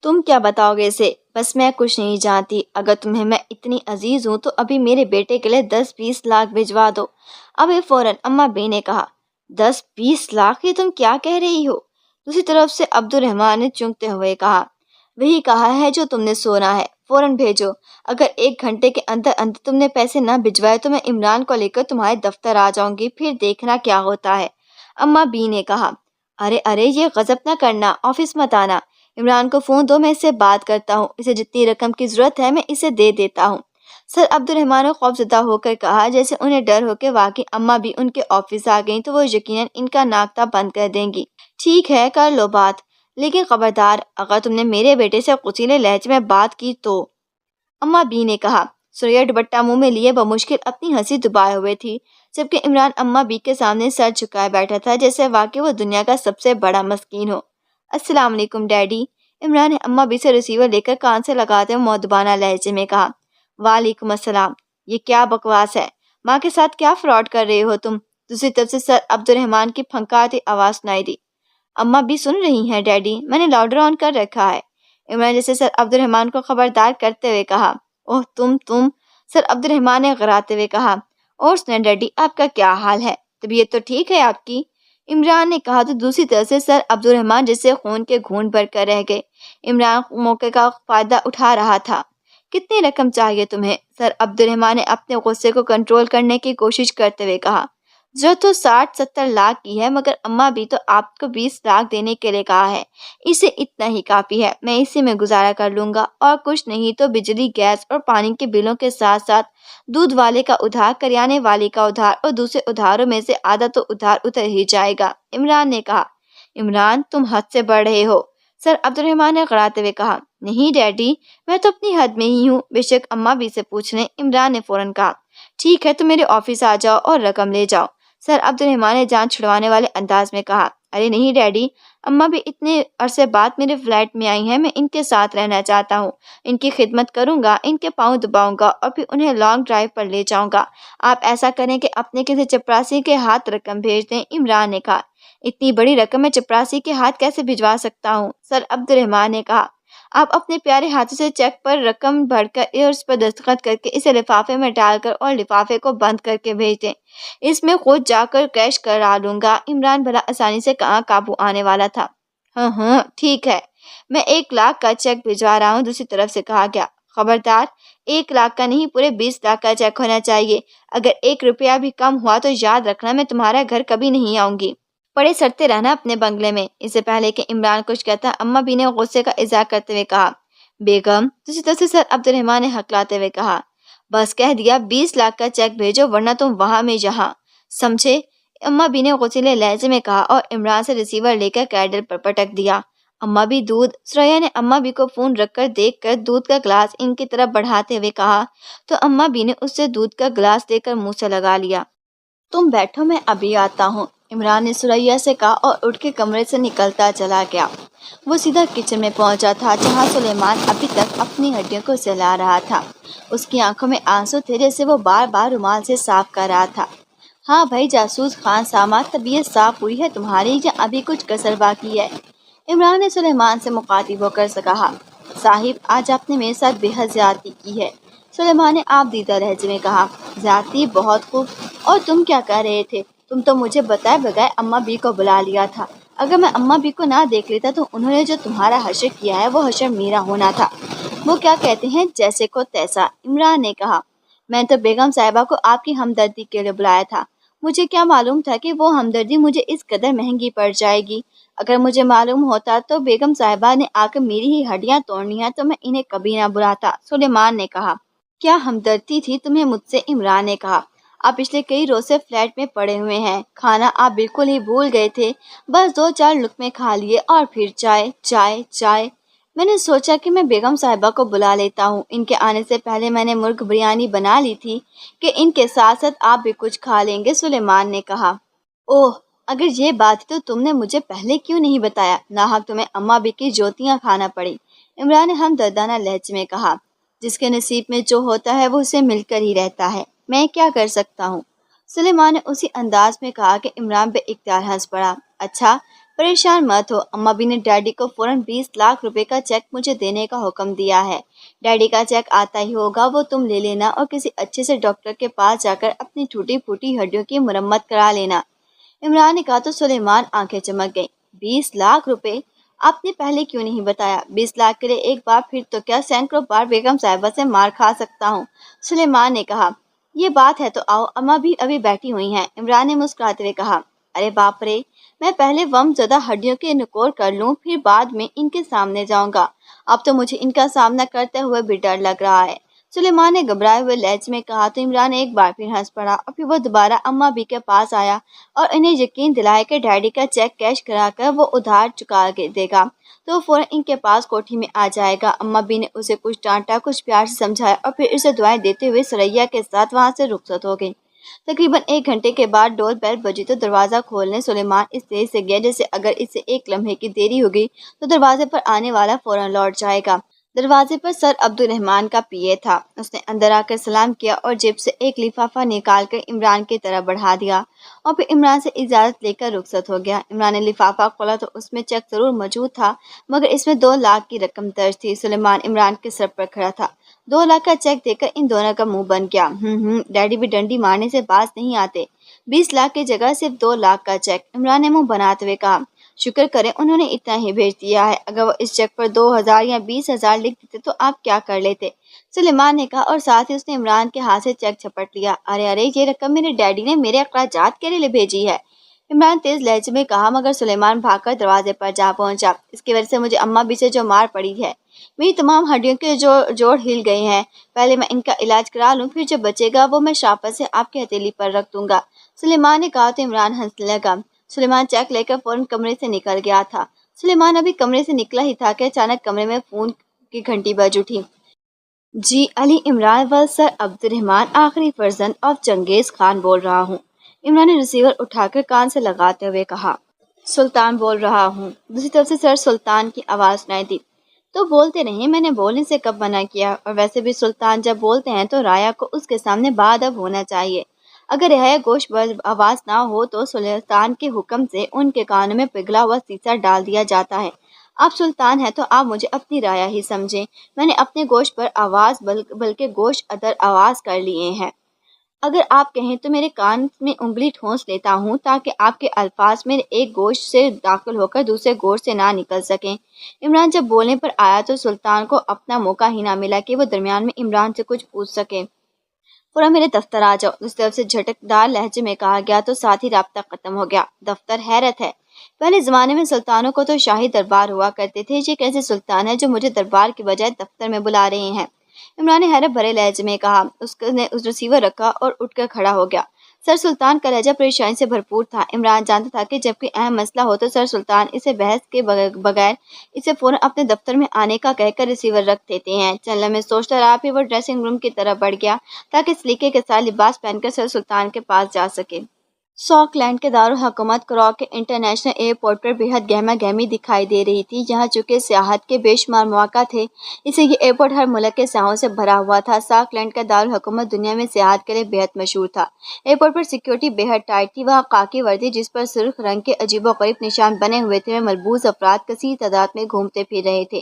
تم کیا بتاؤ گے اسے؟ بس میں کچھ نہیں جانتی، اگر تمہیں میں اتنی عزیز ہوں تو ابھی میرے بیٹے کے لیے 10-20 لاکھ بھجوا دو، ابھی فوراً۔ اما بی نے کہا۔ 10-20 لاکھ؟ یہ تم کیا کہہ رہی ہو؟ دوسری طرف سے عبد الرحمان نے چونکتے ہوئے کہا۔ وہی کہا ہے جو تم نے سنا ہے، فوراً بھیجو۔ اگر 1 گھنٹے کے اندر اندر تم نے پیسے نہ بھجوائے تو میں عمران کو لے کر تمہارے دفتر آ جاؤں گی، پھر دیکھنا کیا ہوتا ہے۔ اما بی نے کہا۔ ارے ارے، یہ غضب نہ کرنا، آفس مت آنا، عمران کو فون دو، میں اس سے بات کرتا ہوں، اسے جتنی رقم کی ضرورت ہے میں اسے دے دیتا ہوں۔ سر عبد الرحمان نے خوفزدہ ہو کر کہا، جیسے انہیں ڈر ہو کہ واقعی اما بھی ان کے آفس آ گئیں تو وہ یقیناً ان کا ناکتہ بند کر دیں گی۔ ٹھیک ہے، کر لو بات، لیکن خبردار اگر تم نے میرے بیٹے سے غصیلے لہجے میں بات کی تو۔ اما بی نے کہا۔ سوریا دوپٹہ منہ میں لیے بمشکل اپنی ہنسی دبائے ہوئے تھی، جبکہ عمران اما بی کے سامنے سر جھکائے بیٹھا تھا جیسے واقعی وہ دنیا کا سب سے بڑا مسکین ہو۔ السلام علیکم ڈیڈی، عمران نے اما بی سے ریسیور لے کر کان سے لگاتے ہوئے مؤدبانہ لہجے میں کہا۔ وعلیکم السلام۔ یہ کیا بکواس ہے؟ ماں کے ساتھ کیا فراڈ کر رہے ہو تم؟ دوسری طرف سے سر عبد الرحمان کی پھنکاتی آواز سنائی دی۔ اما بھی سن رہی ہیں ڈیڈی، میں نے لاؤڈر آن کر رکھا ہے۔ عمران جیسے سر عبد الرحمان کو خبردار کرتے ہوئے کہا۔ اوہ تم سر عبد الرحمان نے غراتے ہوئے کہا۔ اور سنیں ڈیڈی، آپ کا کیا حال ہے؟ طبیعت تو ٹھیک ہے آپ کی؟ عمران نے کہا تو دوسری طرف سے سر عبد الرحمان جیسے خون کے گھونٹ بھر کر رہ گئے۔ عمران موقع کا فائدہ اٹھا رہا تھا۔ کتنی رقم چاہیے تمہیں؟ سر عبد الرحمان نے اپنے غصے کو کنٹرول کرنے کی کوشش کرتے ہوئے کہا۔ ضرورت تو 60-70 لاکھ کی ہے، مگر اما بھی تو آپ کو 20 لاکھ دینے کے لیے کہا ہے، اسے اتنا ہی کافی ہے، میں اسی میں گزارا کر لوں گا، اور کچھ نہیں تو بجلی، گیس اور پانی کے بلوں کے ساتھ ساتھ دودھ والے کا ادھار، کریانے والی کا ادھار اور دوسرے ادھاروں میں سے آدھا تو ادھار اتر ہی جائے گا۔ عمران نے کہا۔ عمران، تم حد سے بڑھ رہے ہو، سر عبد الرحمان نے غراتے ہوئے کہا۔ نہیں ڈیڈی، میں تو اپنی حد میں ہی ہوں، بے شک اما بھی سے پوچھ لیں، عمران نے فوراً کہا۔ ٹھیک ہے، تو میرے آفس آ جاؤ اور رقم لے جاؤ، سر عبد الرحمان نے جان چھڑوانے والے انداز میں کہا۔ ارے نہیں ڈیڈی، اما بھی اتنے عرصے بعد میرے فلیٹ میں آئی ہیں، میں ان کے ساتھ رہنا چاہتا ہوں، ان کی خدمت کروں گا، ان کے پاؤں دباؤں گا اور پھر انہیں لانگ ڈرائیو پر لے جاؤں گا۔ آپ ایسا کریں کہ اپنے کسی چپراسی کے ہاتھ رقم بھیج دیں، عمران نے کہا۔ اتنی بڑی رقم میں چپراسی کے ہاتھ کیسے بھجوا سکتا ہوں؟ سر عبد الرحمان نے کہا۔ آپ اپنے پیارے ہاتھوں سے چیک پر رقم بھر کر اور اس پر دستخط کر کے اسے لفافے میں ڈال کر اور لفافے کو بند کر کے بھیج دیں، اس میں خود جا کر کیش کرا لوں گا۔ عمران بھلا آسانی سے کہاں قابو آنے والا تھا۔ ہاں ٹھیک ہے، میں 1 لاکھ کا چیک بھجوا رہا ہوں، دوسری طرف سے کہا گیا۔ خبردار، 1 لاکھ کا نہیں، پورے 20 لاکھ کا چیک ہونا چاہیے، اگر 1 روپیہ بھی کم ہوا تو یاد رکھنا میں تمہارا گھر کبھی نہیں آؤں گی، پڑے سڑتے رہنا اپنے بنگلے میں۔ اس سے پہلے کہ عمران کچھ کہتا، اما بھی نے غصے کا اظہار کرتے ہوئے کہا۔ بیگم، دوسری طرف سے سر عبد الرحمان نے ہکلاتے ہوئے کہا۔ بس کہہ دیا، 20 لاکھ کا چیک بھیجو ورنہ تم وہاں میں یہاں، سمجھے؟ اما بھی نے غصیلے لہجے میں کہا اور عمران سے ریسیور لے کر کیڈل پر پٹک دیا۔ اما بھی دودھ؟ سوریا نے اما بھی کو فون رکھ کر دیکھ کر دودھ کا گلاس ان کی طرف بڑھاتے ہوئے کہا تو اما بھی نے اس سے دودھ کا گلاس دے کر منہ سے لگا لیا۔ تم بیٹھو، میں ابھی آتا ہوں، عمران نے سوریا سے کہا اور اٹھ کے کمرے سے نکلتا چلا گیا۔ وہ سیدھا کچن میں پہنچا تھا جہاں سلیمان ابھی تک اپنی ہڈیوں کو سلا رہا تھا۔ اس کی آنکھوں میں آنسو تھے جیسے وہ بار بار رومال سے صاف کر رہا تھا۔ ہاں بھائی جاسوس خان سامہ، طبیعت صاف ہوئی ہے تمہاری یا ابھی کچھ کسر باقی ہے؟ عمران نے سلیمان سے مخاطب ہو کر کہا۔ صاحب، آج آپ نے میرے ساتھ بے حد زیادتی کی ہے، سلیمان نے آپ دیدہ لہجے میں کہا۔ زیادتی؟ بہت خوب، اور تم کیا کہہ رہے تھے؟ تم تو مجھے بتائے بغیر اماں بی کو بلا لیا تھا۔ اگر میں اماں بی کو نہ دیکھ لیتا تو انہوں نے جو تمہارا حشر کیا ہے وہ حشر میرا ہونا تھا۔ وہ کیا کہتے ہیں جیسے کو تیسا، عمران نے کہا۔ میں تو بیگم صاحبہ کو آپ کی ہمدردی کے لیے بلایا تھا۔ مجھے کیا معلوم تھا کہ وہ ہمدردی مجھے اس قدر مہنگی پڑ جائے گی۔ اگر مجھے معلوم ہوتا تو بیگم صاحبہ نے آ کر میری ہی ہڈیاں توڑنی ہیں تو میں انہیں کبھی نہ بلاتا، سلیمان نے کہا۔ کیا ہمدردی تھی تمہیں مجھ سے، عمران نے کہا۔ آپ پچھلے کئی روز سے فلیٹ میں پڑے ہوئے ہیں، کھانا آپ بالکل ہی بھول گئے تھے، بس 2-4 لقمے کھا لیے اور پھر چائے چائے چائے۔ میں نے سوچا کہ میں بیگم صاحبہ کو بلا لیتا ہوں، ان کے آنے سے پہلے میں نے مرغ بریانی بنا لی تھی کہ ان کے ساتھ ساتھ آپ بھی کچھ کھا لیں گے، سلیمان نے کہا۔ اوہ، اگر یہ بات تو تم نے مجھے پہلے کیوں نہیں بتایا، ناحق تمہیں اماں بھی کی جوتیاں کھانا پڑی، عمران نے ہمدردانہ لہجے میں کہا۔ جس کے نصیب میں جو ہوتا ہے وہ اسے مل کر ہی رہتا ہے، میں کیا کر سکتا ہوں، سلیمان نے اسی انداز میں کہا کہ عمران بے اختیار ہنس پڑا۔ اچھا، پریشان مت ہو، اماں بھی نے ڈیڈی کو فوراً 20 لاکھ روپے کا چیک مجھے دینے کا حکم دیا ہے۔ ڈیڈی کا چیک آتا ہی ہوگا، وہ تم لے لینا اور کسی اچھے سے ڈاکٹر کے پاس جا کر اپنی ٹوٹی پھوٹی ہڈیوں کی مرمت کرا لینا، عمران نے کہا تو سلیمان آنکھیں چمک گئیں۔ 20 لاکھ روپے؟ آپ نے پہلے کیوں نہیں بتایا؟ 20 لاکھ کے لیے ایک بار پھر تو کیا سینکڑوں بار بیگم صاحبہ سے مار کھا سکتا ہوں، سلیمان نے کہا۔ یہ بات ہے تو آؤ، اماں بھی ابھی بیٹھی ہوئی ہیں، عمران نے مسکراتے ہوئے کہا۔ ارے باپ رے، میں پہلے وم زدہ ہڈیوں کے نکور کر لوں، پھر بعد میں ان کے سامنے جاؤں گا۔ اب تو مجھے ان کا سامنا کرتے ہوئے بھی ڈر لگ رہا ہے، سلیمان نے گھبرائے ہوئے لہجے میں کہا تو عمران ایک بار پھر ہنس پڑا اور پھر وہ دوبارہ اماں بی کے پاس آیا اور انہیں یقین دلایا کہ ڈیڈی کا چیک کیش کرا کر وہ ادھار چکا دے گا تو فوراً ان کے پاس کوٹھی میں آ جائے گا۔ اماں بی نے اسے کچھ ڈانٹا، کچھ پیار سے سمجھایا اور پھر اسے دعائیں دیتے ہوئے سریا کے ساتھ وہاں سے رخصت ہو گئی۔ تقریباً 1 گھنٹے کے بعد ڈور بیل بجی تو دروازہ کھولنے سلیمان اس تیزی سے گیا جیسے اگر اسے 1 لمحے کی دیری ہوگی تو دروازے پر آنے والا فوراً لوٹ جائے گا۔ دروازے پر سر عبدالرحمن کا پی اے تھا۔ اس نے اندر آ کر سلام کیا اور جیب سے ایک لفافہ نکال کر عمران کی طرف بڑھا دیا اور پھر عمران سے اجازت لے کر رخصت ہو گیا۔ عمران نے لفافہ کھولا تو اس میں چیک ضرور موجود تھا مگر اس میں 2 لاکھ کی رقم درج تھی۔ سلیمان عمران کے سر پر کھڑا تھا۔ 2 لاکھ کا چیک دیکھ کر ان دونوں کا منہ بن گیا۔ ڈیڈی بھی ڈنڈی مارنے سے باز نہیں آتے، 20 لاکھ کی جگہ صرف 2 لاکھ کا چیک، عمران نے منہ بناتے ہوئے کہا۔ شکر کریں انہوں نے اتنا ہی بھیج دیا ہے، اگر وہ اس چیک پر 2,000 یا 20,000 لکھ دیتے تو آپ کیا کر لیتے، سلیمان نے کہا اور ساتھ ہی اس نے عمران کے ہاتھ سے چیک جھپٹ لیا۔ ارے یہ رقم میرے ڈیڈی نے میرے اخراجات کے لیے بھیجی ہے، عمران تیز لہجے میں کہا مگر سلیمان بھاگ کر دروازے پر جا پہنچا۔ اس کی وجہ سے مجھے اماں بھی سے جو مار پڑی ہے، میری تمام ہڈیوں کے جوڑ ہل گئے ہیں، پہلے میں ان کا علاج کرا لوں، پھر جو بچے گا وہ میں شرافت سے آپ کی ہتھیلی پر رکھ دوں گا، سلیمان نے کہا تو عمران ہنسنے لگا۔ سلیمان چیک لے کر فوراً کمرے سے نکل گیا تھا۔ سلیمان ابھی کمرے سے نکلا ہی تھا کہ اچانک کمرے میں فون کی گھنٹی بج اٹھی۔ جی، علی عمران ول سر عبدالرحمن، آخری فرزند آف چنگیز خان بول رہا ہوں، عمران نے ریسیور اٹھا کر کان سے لگاتے ہوئے کہا۔ سلطان بول رہا ہوں، دوسری طرف سے سر سلطان کی آواز سنائی دی۔ تو بولتے نہیں، میں نے بولنے سے کب منع کیا، اور ویسے بھی سلطان جب بولتے ہیں تو رایا کو اس کے سامنے باادب ہونا چاہیے، اگر رعایا گوش آواز نہ ہو تو سلطان کے حکم سے ان کے کانوں میں پگھلا ہوا سیسا ڈال دیا جاتا ہے۔ آپ سلطان ہیں تو آپ مجھے اپنی رایا ہی سمجھیں، میں نے اپنے گوشت پر آواز بلکہ گوشت ادر آواز کر لیے ہیں، اگر آپ کہیں تو میرے کان میں انگلی ٹھونس لیتا ہوں تاکہ آپ کے الفاظ میرے ایک گوشت سے داخل ہو کر دوسرے گوشت سے نہ نکل سکیں۔ عمران جب بولنے پر آیا تو سلطان کو اپنا موقع ہی نہ ملا کہ وہ درمیان میں عمران سے کچھ پوچھ سکے۔ فوراً میرے دفتر آ جاؤ، اس طرف سے جھٹکدار لہجے میں کہا گیا تو ساتھ ہی رابطہ ختم ہو گیا۔ دفتر؟ حیرت ہے، پہلے زمانے میں سلطانوں کو تو شاہی دربار ہوا کرتے تھے، یہ کیسے سلطان ہے جو مجھے دربار کی بجائے دفتر میں بلا رہے ہیں، عمران نے حیرت بھرے لہجے میں کہا۔ اس نے ریسیور رکھا اور اٹھ کر کھڑا ہو گیا۔ سر سلطان کا لہجہ پریشانی سے بھرپور تھا۔ عمران جانتا تھا کہ جب کوئی اہم مسئلہ ہو تو سر سلطان اسے بحث کے بغیر اسے فوراً اپنے دفتر میں آنے کا کہہ کر ریسیور رکھ دیتے ہیں۔ چند لمحے سوچتا رہا، پھر وہ ڈریسنگ روم کی طرف بڑھ گیا تاکہ سلیقے کے ساتھ لباس پہن کر سر سلطان کے پاس جا سکے۔ ساک لینڈ کے دارالحکومت کراک کے انٹرنیشنل ایئرپورٹ پر بے حد گہما گہمی دکھائی دے رہی تھی۔ یہاں چونکہ سیاحت کے بے شمار مواقع تھے، اس لیے یہ ایئرپورٹ ہر ملک کے سیاحوں سے بھرا ہوا تھا۔ ساک لینڈ کا دارالحکومت دنیا میں سیاحت کے لیے بے حد مشہور تھا۔ ایئرپورٹ پر سیکیورٹی بے حد ٹائٹ تھی۔ وہاں خاکی وردی جس پر سرخ رنگ کے عجیب و غریب نشان بنے ہوئے تھے میں ملبوس افراد کثیر تعداد میں گھومتے پھر رہے تھے۔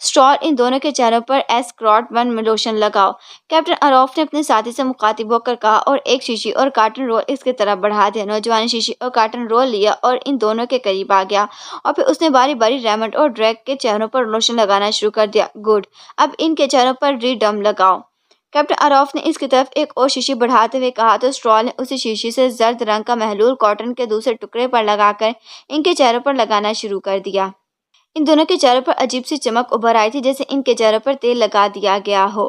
اسٹرال، ان دونوں کے چہروں پر ایسکارٹ 1 میں لوشن لگاؤ، کیپٹن اروف نے اپنے ساتھی سے مخاطب ہو کر کہا، اور ایک شیشی اور کاٹن رول اس کی طرف بڑھا دیا۔ نوجوان نے شیشی اور کاٹن رول لیا اور ان دونوں کے قریب آ گیا، اور پھر اس نے باری باری ریمنڈ اور ڈریک کے چہروں پر لوشن لگانا شروع کر دیا۔ گڈ، اب ان کے چہروں پر ڈم لگاؤ۔ کیپٹن اروف نے اس کی طرف ایک اور شیشی بڑھاتے ہوئے کہا تو اسٹرال نے اسی شیشی سے زرد رنگ کا محلول کاٹن کے دوسرے ٹکڑے پر لگا کر ان کے چہروں پر لگانا شروع کر دیا۔ ان دونوں کے چہروں پر عجیب سی چمک ابھر آئی تھی، جیسے ان کے چہروں پر تیل لگا دیا گیا ہو۔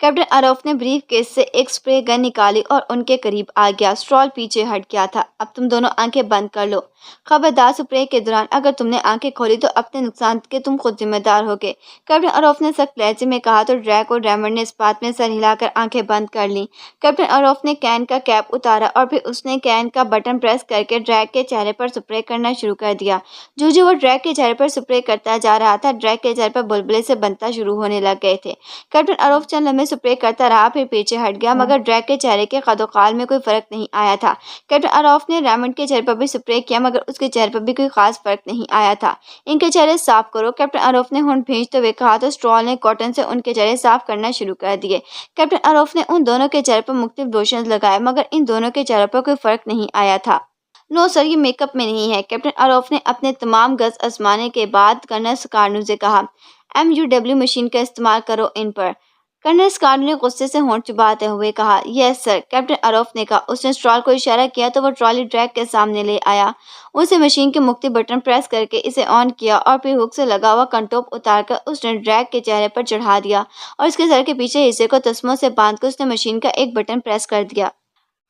کیپٹن اروف نے بریف کیس سے ایک سپرے گن نکالی اور ان کے قریب آ گیا۔ اسٹرال پیچھے ہٹ گیا تھا۔ اب تم دونوں آنکھیں بند کر لو۔ خبردار، سپرے کے دوران اگر تم نے آنکھیں کھولی تو اپنے نقصان کے تم خود ذمہ دار ہوگے، کیپٹن اروف نے سخت لہجے میں کہا تو ڈریک اور ریمنڈ نے اس بات میں سر ہلا کر آنکھیں بند کر لیں۔ کیپٹن اروف نے کین کا کیپ اتارا اور پھر اس نے کین کا بٹن پریس کر کے ڈریک کے چہرے پر سپرے کرنا شروع کر دیا۔ جو وہ ڈریک کے چہرے پر سپرے کرتا جا رہا تھا، ڈریک کے چہرے پر بلبلے سے بنتا شروع ہونے لگ گئے تھے۔ کیپٹن اروف چند لمحے سپرے کرتا رہا، پھر پیچھے ہٹ گیا، مگر ڈریک کے چہرے کے قد و قال میں کوئی فرق نہیں آیا تھا۔ کیپٹن اروف نے ریمنڈ کے چہرے پر بھی سپرے کیا، مگر اس کے چہرے پر بھی کوئی خاص فرق نہیں آیا تھا۔ ان کے چہرے صاف کرو، کیپٹن اروف نے ہونٹ بھینچتے ہوئے کہا تو اسٹرال نے کاٹن سے ان کے چہرے صاف کرنا شروع کر دیے۔ کیپٹن اروف نے ان دونوں کے چہرے پر مختلف لوشنز لگائے، مگر ان دونوں کے چہروں پر کوئی فرق نہیں آیا تھا۔ نو سر، یہ میک اپ میں نہیں ہے، کیپٹن اروف نے اپنے تمام گز آزمانے کے بعد کرنل سکارنو سے کہا۔ MUW مشین کا استعمال کرو ان پر۔ کرنل سکارنو نے غصے سے ہونٹ چباتے ہوئے کہا۔ یس سر، کیپٹن اروف نے کہا۔ اس نے اسٹرال کو اشارہ کیا تو وہ ٹرالی ڈریک کے سامنے لے آیا۔ اسے مشین کے مختلف بٹن پریس کر کے اسے آن کیا اور پھر ہک سے لگا ہوا کنٹوپ اتار کر اس نے ڈریک کے چہرے پر چڑھا دیا اور اس کے سر کے پیچھے حصے کو تسموں سے باندھ کر اس نے مشین کا ایک بٹن پریس کر دیا۔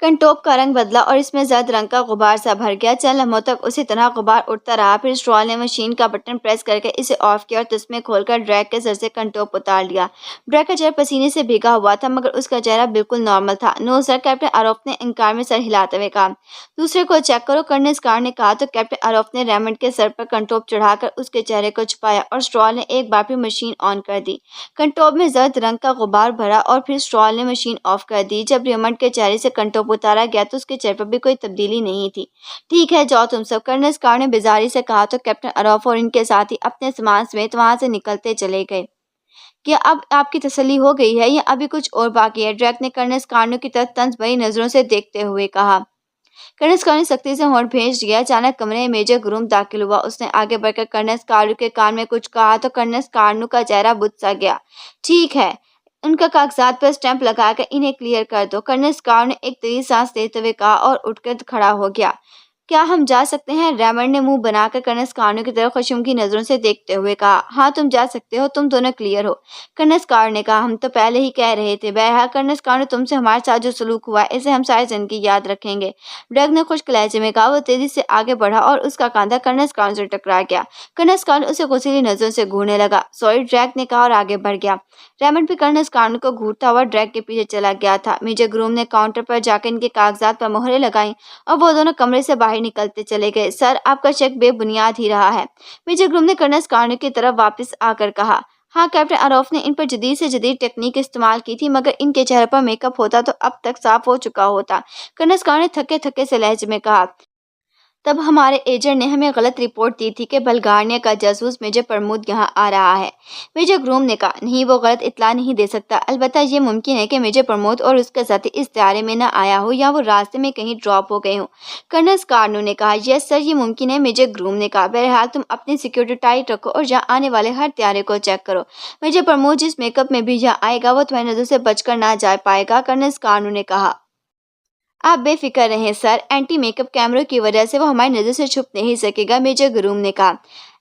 کنٹوپ کا رنگ بدلا اور اس میں زرد رنگ کا غبار سا بھر گیا۔ چند لمحوں تک اسی طرح غبار اٹھتا رہا، پھر اسٹرال نے مشین کا بٹن پریس کر کے اسے آف کیا اور تسمے کھول کر ڈریک کے سر سے کنٹوپ اتار لیا۔ ڈریک کا چہرہ پسینے سے بھیگا ہوا تھا، مگر اس کا چہرہ بالکل نارمل تھا۔ نو سر، کیپٹن اروف نے انکار میں سر ہلاتے ہوئے کہا۔ دوسرے کو چیک کرو، کرنل سکارنو نے کہا تو کیپٹن اروف نے ریمنڈ کے سر پر کنٹوپ چڑھا کر اس کے چہرے کو چھپایا اور اسٹرال نے ایک بار پھر مشین آن کر دی۔ کنٹوپ میں زرد رنگ کا غبار بھرا اور پھر اسٹرال نے مشین آف کر دی۔ جب ریمنڈ کے چہرے سے کنٹوپ اتارا گیا تو اس کے چہرے پر بھی کوئی تبدیلی نہیں تھی۔ ٹھیک ہے، جاؤ تم سب، کرنل سکارنو نے بیزاری سے کہا تو کیپٹن اروف اور ان کے ساتھی اپنے سامان سمیت وہاں سے نکلتے چلے گئے۔ کیا اب آپ کی تسلی ہو گئی ہے یا ابھی کچھ اور باقی ہے؟ ڈریک نے کرنل سکارنو کی طرف طنز بھری نظروں سے دیکھتے ہوئے کہا۔ کرنل سکارنو نے سختی سے ہونٹ بھینچ دیا۔ اچانک کمرے میں میجر گروم داخل ہوا۔ اس نے آگے بڑھ کر کرنل سکارنو کے کان میں کچھ کہا تو کرنل سکارنو کا چہرہ بجھ سا گیا۔ ٹھیک ہے، ان کا کاغذات پر اسٹیمپ لگا کر انہیں کلیئر کر دو، کرنل سکارنو نے ایک طویل سانس لیتے ہوئے کہا اور اٹھ کر کھڑا ہو گیا۔ کیا ہم جا سکتے ہیں؟ ریمنڈ نے منہ بنا کر کرنل سکارنو کی طرف خشمگین نظروں سے دیکھتے ہوئے کہا۔ ہاں، تم جا سکتے ہو، تم دونوں کلیئر ہو، کرنل سکارنو نے کہا۔ ہم تو پہلے ہی کہہ رہے تھے۔ بہرحال کرنل سکارنو، تم سے ہمارے ساتھ جو سلوک ہوا ہے اسے ہم ساری زندگی یاد رکھیں گے، ڈریک نے خشک لہجے میں کہا۔ وہ تیزی سے آگے بڑھا اور اس کا کاندھا کرنل سکارنو سے ٹکرا گیا۔ کرنل سکارنو اسے غصیلی نظروں سے گھورنے لگا۔ سوری، ڈریک نے کہا اور آگے بڑھ گیا۔ ریمنڈ بھی کرنل سکارنو کو گھورتا ہوا ڈریک کے پیچھے چلا گیا تھا۔ میجر گروم نے کاؤنٹر پر جا کر ان کے کاغذات پر مہریں لگائیں اور وہ دونوں کمرے سے باہر نکلتے چلے گئے۔ سر، آپ کا شک بے بنیاد ہی رہا ہے، میجر گروم نے کرنل سکارنو کی طرف واپس آ کر کہا۔ ہاں، کیپٹن اروف نے ان پر جدید سے جدید ٹیکنیک استعمال کی تھی، مگر ان کے چہرے پر میک اپ ہوتا تو اب تک صاف ہو چکا ہوتا، کرنل سکارنو نے تھکے تھکے سے لہجے میں کہا۔ تب ہمارے ایجنٹ نے ہمیں غلط رپورٹ دی تھی کہ بلغاریہ کا جاسوس میجر پرمود یہاں آ رہا ہے، میجر گروم نے کہا۔ نہیں، وہ غلط اطلاع نہیں دے سکتا، البتہ یہ ممکن ہے کہ میجر پرمود اور اس کا ساتھی اس طیارے میں نہ آیا ہو یا وہ راستے میں کہیں ڈراپ ہو گئے ہوں، کرنل سکارنو نے کہا۔ یس سر، یہ ممکن ہے، میجر گروم نے کہا۔ بہرحال تم اپنی سیکیورٹی ٹائٹ رکھو اور یہاں آنے والے ہر طیارے کو چیک کرو، میجر پرمود جس میک اپ میں بھی یہاں آئے گا وہ تمہاری نظر سے بچ کر نہ جا پائے گا، کرنل سکارنو نے کہا۔ آپ بے فکر رہیں سر، اینٹی میک اپ کیمروں کی وجہ سے وہ ہماری نظر سے چھپ نہیں سکے گا، میجر گروم نے کہا۔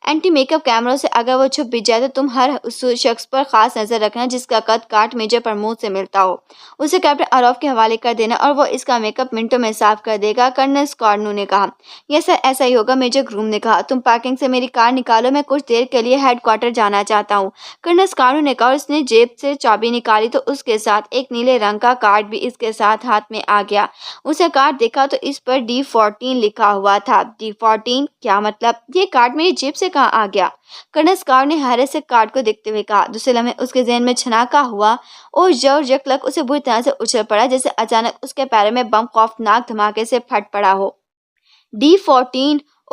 اینٹی میک اپ کیمروں سے اگر وہ چھپ بھی جائے تو تم ہر اس شخص پر خاص نظر رکھنا جس کا قد کاٹ میجر پرمود سے ملتا ہو، اسے کیپٹن اروف کے حوالے کر دینا اور وہ اس کا میک اپ منٹوں میں صاف کر دے گا، کرنل سکارنو نے کہا۔ یس سر، ایسا ہی ہوگا، میجر گروم نے کہا۔ تم پارکنگ سے میری کار نکالو، میں کچھ دیر کے لیے ہیڈ کوارٹر جانا چاہتا ہوں، کرنل سکارنو نے کہا اور اس نے جیب سے چابی نکالی تو اس کے ساتھ ایک نیلے رنگ کا کارڈ بھی اس کے ساتھ ہاتھ میں آ گیا۔ اسے کارڈ دیکھا تو اس پر D14 لکھا ہوا تھا۔ D14 کیا مطلب؟ یہ کارڈ میری جیب سے کہاں آ گیا؟ کرنل سکارنو نے حیرت سے کارڈ کو دیکھتے ہوئے کہا۔ دوسرے لمحے اس کے ذہن میں چھناکا ہوا اور یکلک اسے بری طرح سے اچھل پڑا، جیسے اچانک اس کے پیروں میں بم خوفناک دھماکے سے پھٹ پڑا ہو۔ D14،